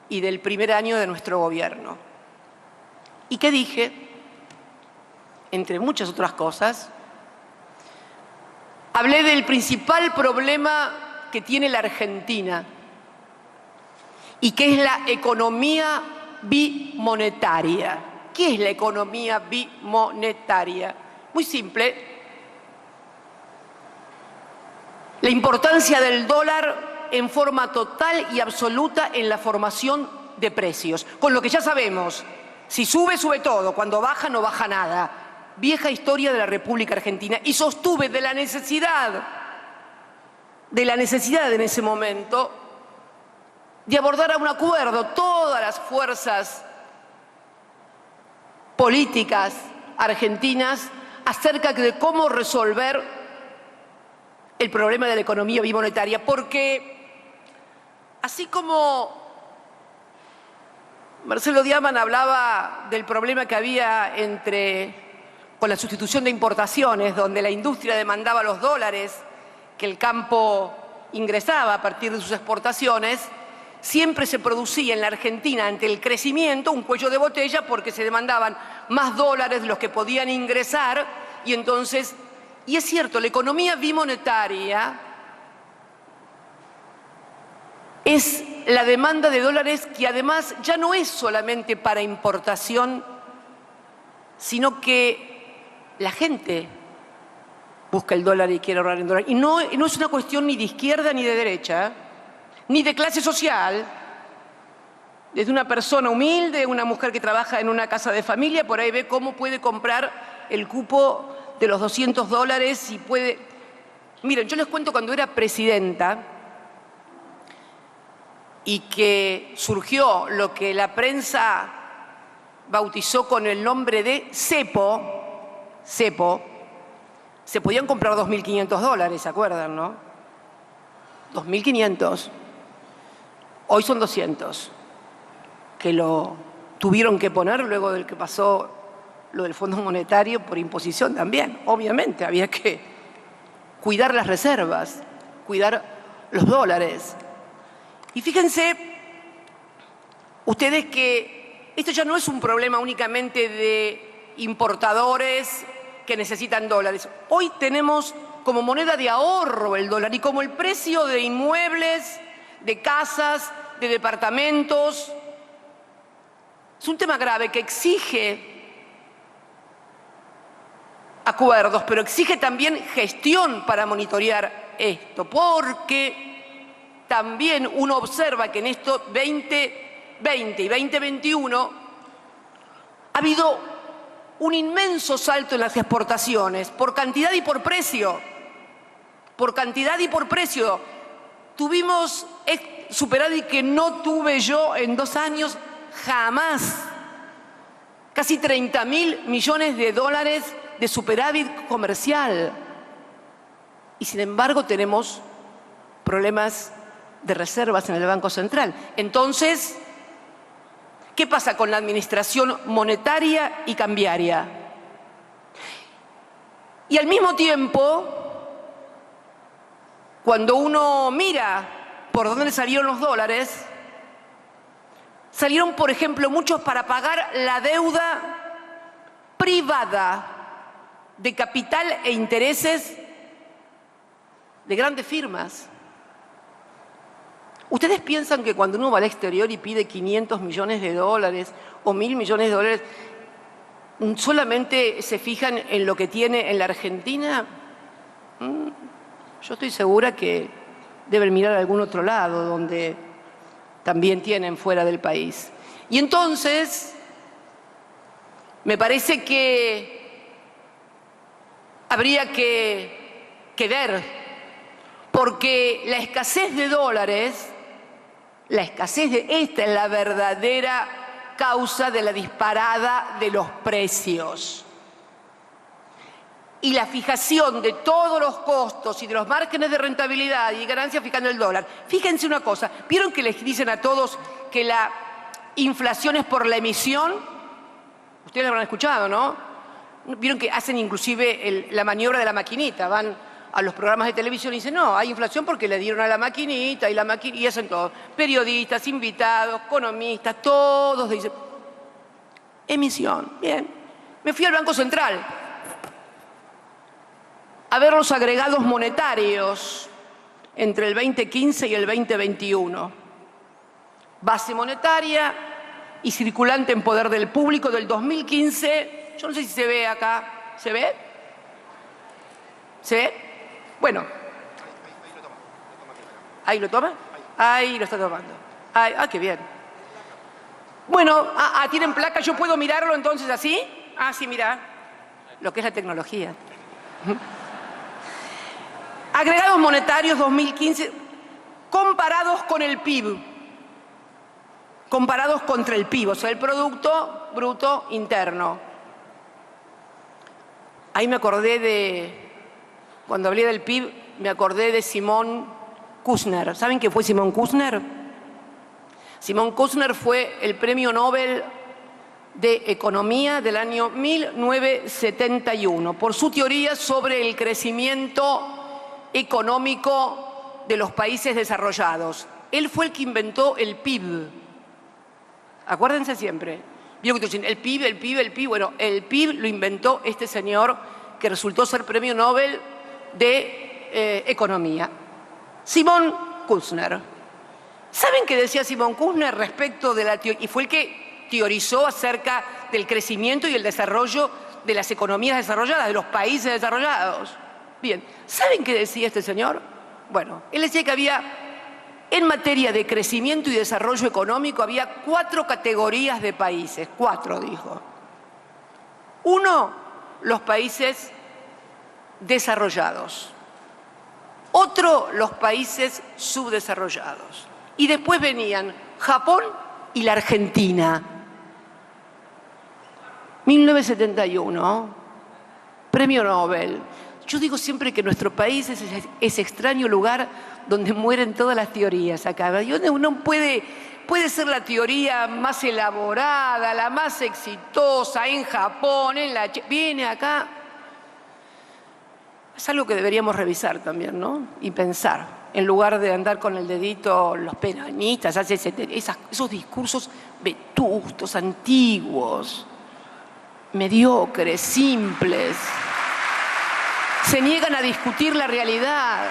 y del primer año de nuestro gobierno. ¿Y qué dije? Entre muchas otras cosas, hablé del principal problema que tiene la Argentina y que es la economía bimonetaria. ¿Qué es la economía bimonetaria? Muy simple. La importancia del dólar en forma total y absoluta en la formación de precios. Con lo que ya sabemos, si sube, sube todo. Cuando baja, no baja nada. Vieja historia de la República Argentina. Y sostuve de la necesidad en ese momento de abordar a un acuerdo todas las fuerzas políticas argentinas acerca de cómo resolver el problema de la economía bimonetaria, porque así como Marcelo Diaman hablaba del problema que había con la sustitución de importaciones, donde la industria demandaba los dólares que el campo ingresaba a partir de sus exportaciones, siempre se producía en la Argentina, ante el crecimiento, un cuello de botella porque se demandaban más dólares de los que podían ingresar y entonces, y es cierto, la economía bimonetaria es la demanda de dólares que además ya no es solamente para importación, sino que la gente busca el dólar y quiere ahorrar en dólar. Y no es una cuestión ni de izquierda ni de derecha, ni de clase social. Desde una persona humilde, una mujer que trabaja en una casa de familia, por ahí ve cómo puede comprar el cupo de los $200 y puede... Miren, yo les cuento cuando era presidenta y que surgió lo que la prensa bautizó con el nombre de cepo, se podían comprar $2.500, ¿se acuerdan, no? 2.500. Hoy son 200, que lo tuvieron que poner luego del que pasó lo del Fondo Monetario por imposición también. Obviamente había que cuidar las reservas, cuidar los dólares. Y fíjense ustedes que esto ya no es un problema únicamente de importadores que necesitan dólares. Hoy tenemos como moneda de ahorro el dólar y como el precio de inmuebles, de casas, de departamentos. Es un tema grave que exige acuerdos, pero exige también gestión para monitorear esto, porque también uno observa que en estos 2020 y 2021 ha habido un inmenso salto en las exportaciones, por cantidad y por precio. Por cantidad y por precio. Tuvimos superávit que no tuve yo en 2 años jamás. Casi 30.000 millones de dólares de superávit comercial. Y sin embargo tenemos problemas de reservas en el Banco Central. Entonces, ¿qué pasa con la administración monetaria y cambiaria? Y al mismo tiempo, cuando uno mira por dónde salieron los dólares, salieron, por ejemplo, muchos para pagar la deuda privada de capital e intereses de grandes firmas. ¿Ustedes piensan que cuando uno va al exterior y pide 500 millones de dólares o 1.000 millones de dólares, solamente se fijan en lo que tiene en la Argentina? Yo estoy segura que deben mirar a algún otro lado donde también tienen fuera del país. Y entonces, me parece que habría que ver, porque la escasez de dólares, esta es la verdadera causa de la disparada de los precios. Y la fijación de todos los costos y de los márgenes de rentabilidad y ganancia fijando el dólar. Fíjense una cosa, ¿vieron que les dicen a todos que la inflación es por la emisión? Ustedes lo habrán escuchado, ¿no? Vieron que hacen inclusive la maniobra de la maquinita, van a los programas de televisión y dicen, no, hay inflación porque le dieron a la maquinita y hacen todo. Periodistas, invitados, economistas, todos dicen, emisión, bien. Me fui al Banco Central a ver los agregados monetarios entre el 2015 y el 2021. Base monetaria y circulante en poder del público del 2015. Yo no sé si se ve acá. ¿Se ve? ¿Se ve? Bueno. ¿Ahí lo toma? Ahí lo está tomando. Qué bien. Bueno, ¿tienen placa? ¿Yo puedo mirarlo entonces así? Sí, mira. Lo que es la tecnología. Agregados monetarios 2015 comparados con el PIB. Comparados contra el PIB, o sea, el Producto Bruto Interno. Ahí me acordé cuando hablé del PIB, me acordé de Simón Kushner. ¿Saben qué fue Simón Kushner? Simón Kushner fue el premio Nobel de Economía del año 1971 por su teoría sobre el crecimiento económico de los países desarrollados. Él fue el que inventó el PIB. Acuérdense siempre. ¿Vieron que dicen el PIB? Bueno, el PIB lo inventó este señor que resultó ser premio Nobel de Economía. Simón Kushner. ¿Saben qué decía Simón Kushner respecto de la teoría? Y fue el que teorizó acerca del crecimiento y el desarrollo de las economías desarrolladas, de los países desarrollados. Bien, ¿saben qué decía este señor? Bueno, él decía que había, en materia de crecimiento y desarrollo económico, había 4 categorías de países. 4, dijo. 1, los países desarrollados. Otro, los países subdesarrollados. Y después venían Japón y la Argentina. 1971, premio Nobel. Yo digo siempre que nuestro país es ese extraño lugar donde mueren todas las teorías acá. Y donde uno puede ser la teoría más elaborada, la más exitosa en Japón, viene acá. Es algo que deberíamos revisar también, ¿no? Y pensar, en lugar de andar con el dedito los peronistas, esos discursos vetustos, antiguos, mediocres, simples. Se niegan a discutir la realidad.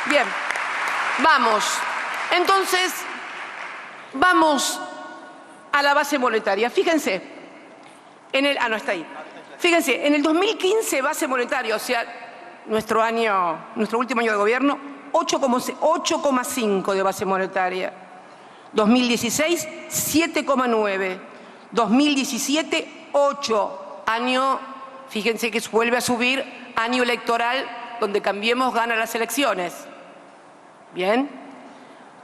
Bien, vamos. Entonces, vamos a la base monetaria. Fíjense, no está ahí. Fíjense, en el 2015 base monetaria, o sea, nuestro último año de gobierno, 8,5 de base monetaria. 2016, 7,9. 2017, 8. Fíjense que vuelve a subir, año electoral, donde Cambiemos gana las elecciones. Bien.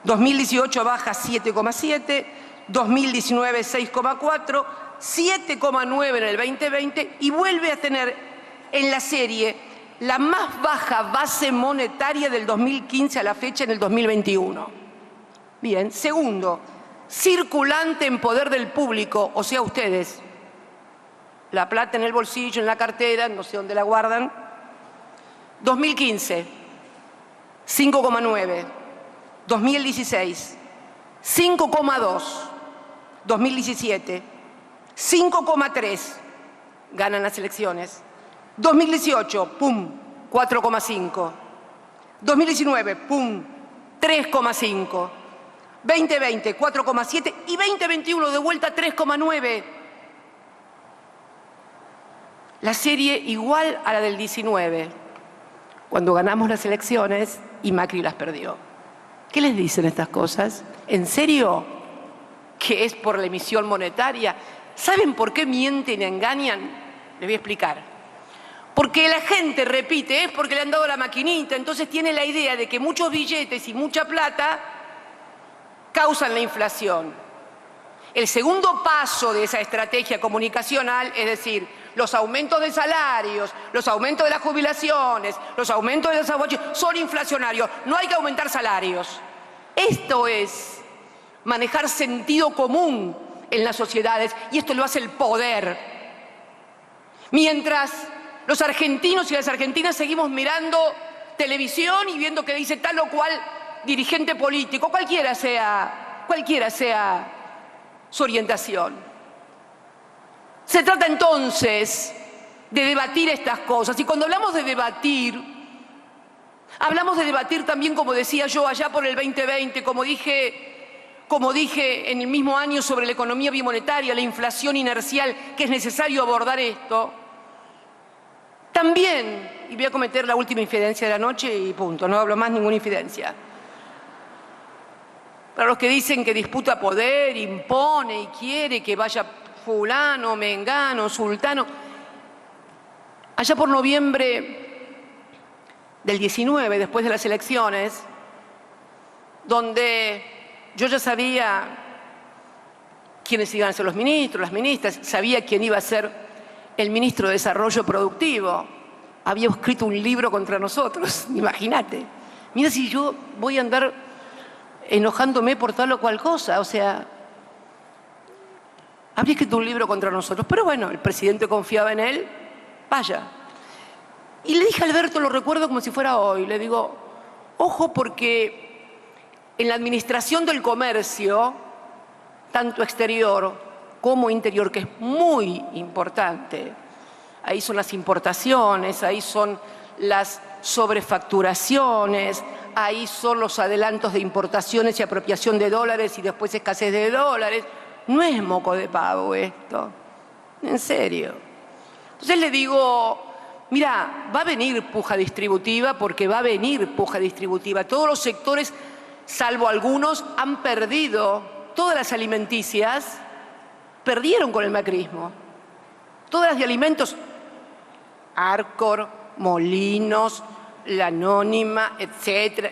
2018 baja 7,7, 2019 6,4, 7,9 en el 2020 y vuelve a tener en la serie la más baja base monetaria del 2015 a la fecha en el 2021. Bien. Segundo, circulante en poder del público, o sea, ustedes. La plata en el bolsillo, en la cartera, no sé dónde la guardan. 2015, 5,9. 2016, 5,2. 2017, 5,3. Ganan las elecciones. 2018, pum, 4,5. 2019, pum, 3,5. 2020, 4,7. Y 2021, de vuelta, 3,9. La serie igual a la del 19, cuando ganamos las elecciones y Macri las perdió. ¿Qué les dicen estas cosas? ¿En serio? ¿Que es por la emisión monetaria? ¿Saben por qué mienten y engañan? Les voy a explicar. Porque la gente repite, es porque le han dado la maquinita, entonces tiene la idea de que muchos billetes y mucha plata causan la inflación. El segundo paso de esa estrategia comunicacional, es decir, los aumentos de salarios, los aumentos de las jubilaciones, los aumentos de los aguachios, son inflacionarios. No hay que aumentar salarios. Esto es manejar sentido común en las sociedades y esto lo hace el poder. Mientras los argentinos y las argentinas seguimos mirando televisión y viendo que dice tal o cual dirigente político, cualquiera sea su orientación. Se trata entonces de debatir estas cosas. Y cuando hablamos de debatir también, como decía yo, allá por el 2020, como dije en el mismo año sobre la economía bimonetaria, la inflación inercial, que es necesario abordar esto. También, y voy a cometer la última infidencia de la noche y punto, no hablo más ninguna infidencia. Para los que dicen que disputa poder, impone y quiere que vaya fulano, mengano, sultano. Allá por noviembre del 19, después de las elecciones, donde yo ya sabía quiénes iban a ser los ministros, las ministras, sabía quién iba a ser el ministro de Desarrollo Productivo. Había escrito un libro contra nosotros, imagínate. Mira si yo voy a andar enojándome por tal o cual cosa, o sea, habría escrito un libro contra nosotros. Pero bueno, el presidente confiaba en él, vaya. Y le dije a Alberto, lo recuerdo como si fuera hoy, le digo, ojo porque en la administración del comercio, tanto exterior como interior, que es muy importante, ahí son las importaciones, ahí son las sobrefacturaciones, ahí son los adelantos de importaciones y apropiación de dólares y después escasez de dólares. No es moco de pavo esto, en serio. Entonces le digo, mira, va a venir puja distributiva porque va a venir puja distributiva. Todos los sectores, salvo algunos, han perdido. Todas las alimenticias perdieron con el macrismo. Todas las de alimentos, Arcor, Molinos, la Anónima, etcétera,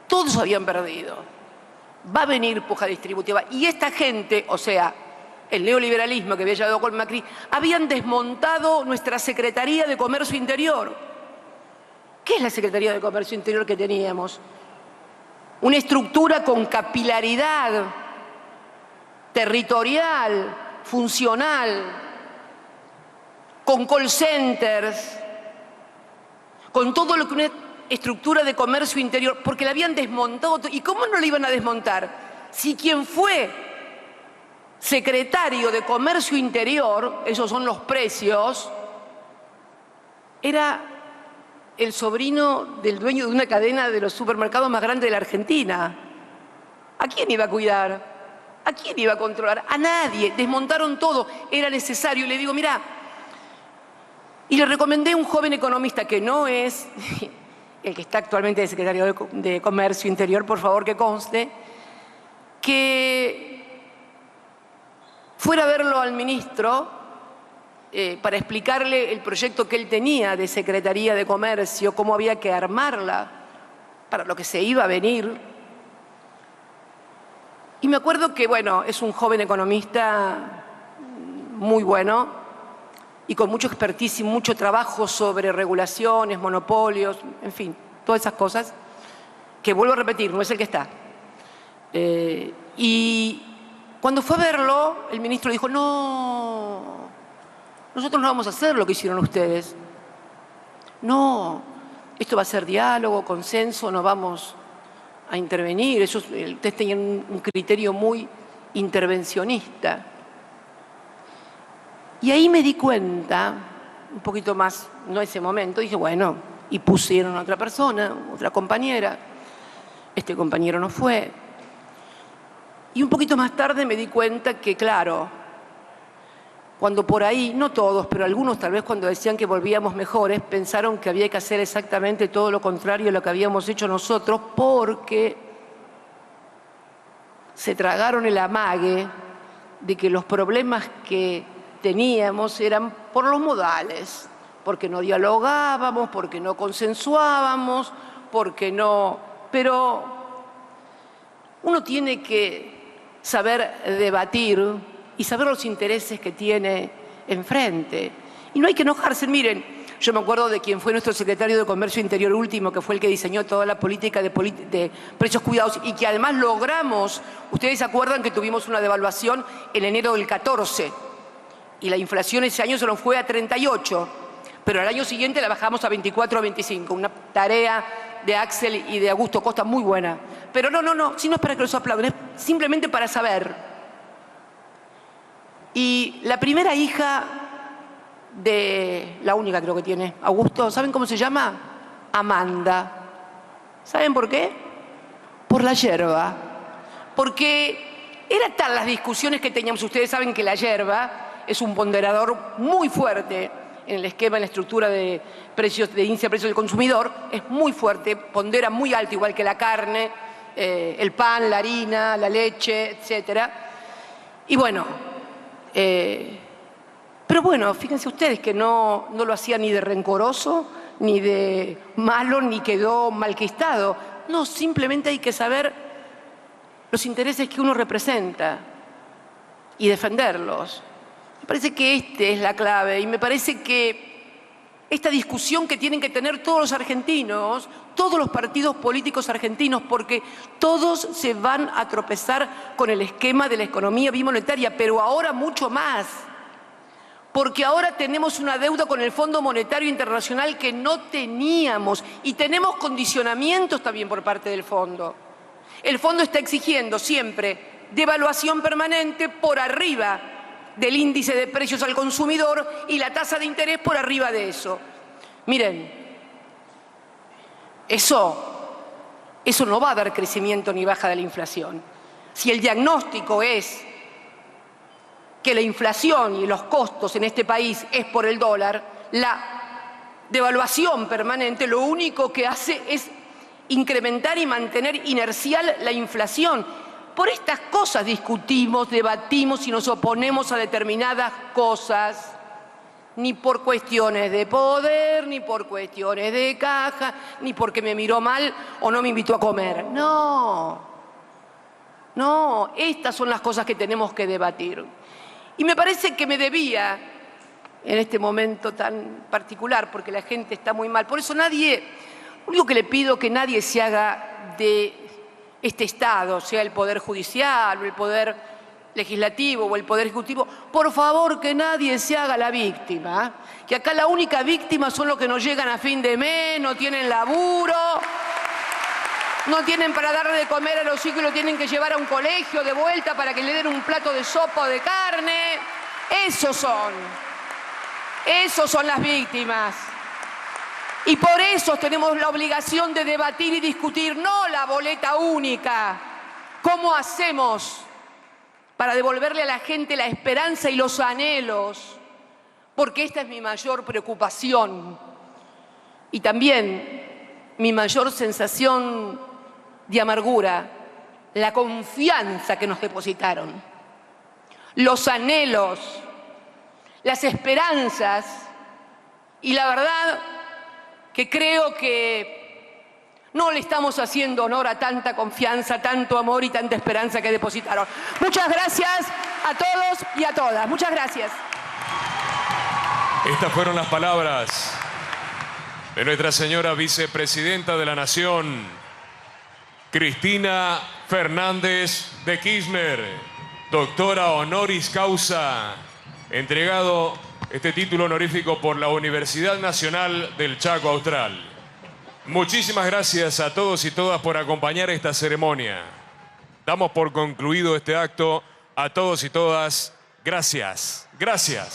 todos habían perdido. Va a venir puja distributiva. Y esta gente, o sea, el neoliberalismo que había llegado con Macri, habían desmontado nuestra Secretaría de Comercio Interior. ¿Qué es la Secretaría de Comercio Interior que teníamos? Una estructura con capilaridad territorial, funcional, con call centers, con todo lo que una estructura de comercio interior, porque la habían desmontado. ¿Y cómo no la iban a desmontar? Si quien fue secretario de Comercio Interior, esos son los precios, era el sobrino del dueño de una cadena de los supermercados más grandes de la Argentina. ¿A quién iba a cuidar? ¿A quién iba a controlar? A nadie. Desmontaron todo. Era necesario. Y le digo, mira, y le recomendé a un joven economista que no es el que está actualmente de secretario de Comercio Interior, por favor que conste, que fuera a verlo al ministro para explicarle el proyecto que él tenía de Secretaría de Comercio, cómo había que armarla para lo que se iba a venir. Y me acuerdo que, bueno, es un joven economista muy bueno y con mucho expertise y mucho trabajo sobre regulaciones, monopolios, en fin, todas esas cosas, que vuelvo a repetir, no es el que está. Y cuando fue a verlo, el ministro dijo, no, nosotros no vamos a hacer lo que hicieron ustedes. No, esto va a ser diálogo, consenso, no vamos a intervenir. Ustedes tenían un criterio muy intervencionista. Y ahí me di cuenta, un poquito más, no ese momento, dije, bueno, y pusieron a otra persona, otra compañera. Este compañero no fue. Y un poquito más tarde me di cuenta que, claro, cuando por ahí, no todos, pero algunos tal vez cuando decían que volvíamos mejores, pensaron que había que hacer exactamente todo lo contrario a lo que habíamos hecho nosotros, porque se tragaron el amague de que los problemas que teníamos eran por los modales, porque no dialogábamos, porque no consensuábamos, porque no... Pero uno tiene que saber debatir y saber los intereses que tiene enfrente. Y no hay que enojarse. Miren, yo me acuerdo de quien fue nuestro secretario de Comercio Interior último, que fue el que diseñó toda la política de precios cuidados y que además logramos, ustedes se acuerdan que tuvimos una devaluación en enero del 14 y la inflación ese año se nos fue a 38, pero al año siguiente la bajamos a 24 a 25, una tarea de Axel y de Augusto Costa muy buena. Pero no, si no es para que los aplaudan, es simplemente para saber. Y la primera hija de la única creo que tiene Augusto, ¿saben cómo se llama? Amanda. ¿Saben por qué? Por la yerba. Porque eran tan las discusiones que teníamos. Ustedes saben que la yerba es un ponderador muy fuerte en el esquema, en la estructura de precios, de índice de precios del consumidor. Es muy fuerte, pondera muy alto, igual que la carne, el pan, la harina, la leche, etc. Y bueno, pero bueno, fíjense ustedes que no lo hacía ni de rencoroso, ni de malo, ni quedó malquistado. No, simplemente hay que saber los intereses que uno representa y defenderlos. Me parece que esta es la clave y me parece que esta discusión que tienen que tener todos los argentinos, todos los partidos políticos argentinos, porque todos se van a tropezar con el esquema de la economía bimonetaria, pero ahora mucho más. Porque ahora tenemos una deuda con el Fondo Monetario Internacional que no teníamos y tenemos condicionamientos también por parte del Fondo. El Fondo está exigiendo siempre devaluación permanente por arriba del índice de precios al consumidor y la tasa de interés por arriba de eso. Miren, eso no va a dar crecimiento ni baja de la inflación. Si el diagnóstico es que la inflación y los costos en este país es por el dólar, la devaluación permanente lo único que hace es incrementar y mantener inercial la inflación. Por estas cosas discutimos, debatimos y nos oponemos a determinadas cosas, ni por cuestiones de poder, ni por cuestiones de caja, ni porque me miró mal o no me invitó a comer. No, estas son las cosas que tenemos que debatir. Y me parece que me debía, en este momento tan particular, porque la gente está muy mal, por eso lo único que le pido es que nadie se haga de este Estado, sea el Poder Judicial, o el Poder Legislativo, o el Poder Ejecutivo, por favor que nadie se haga la víctima, que acá la única víctima son los que no llegan a fin de mes, no tienen laburo, no tienen para darle de comer a los hijos y lo tienen que llevar a un colegio de vuelta para que le den un plato de sopa o de carne. Esos son las víctimas. Y por eso tenemos la obligación de debatir y discutir, no la boleta única. ¿Cómo hacemos para devolverle a la gente la esperanza y los anhelos? Porque esta es mi mayor preocupación y también mi mayor sensación de amargura, la confianza que nos depositaron, los anhelos, las esperanzas y la verdad que creo que no le estamos haciendo honor a tanta confianza, tanto amor y tanta esperanza que depositaron. Muchas gracias a todos y a todas. Muchas gracias. Estas fueron las palabras de nuestra señora vicepresidenta de la Nación, Cristina Fernández de Kirchner, doctora honoris causa, entregado este título honorífico por la Universidad Nacional del Chaco Austral. Muchísimas gracias a todos y todas por acompañar esta ceremonia. Damos por concluido este acto. A todos y todas, gracias. Gracias.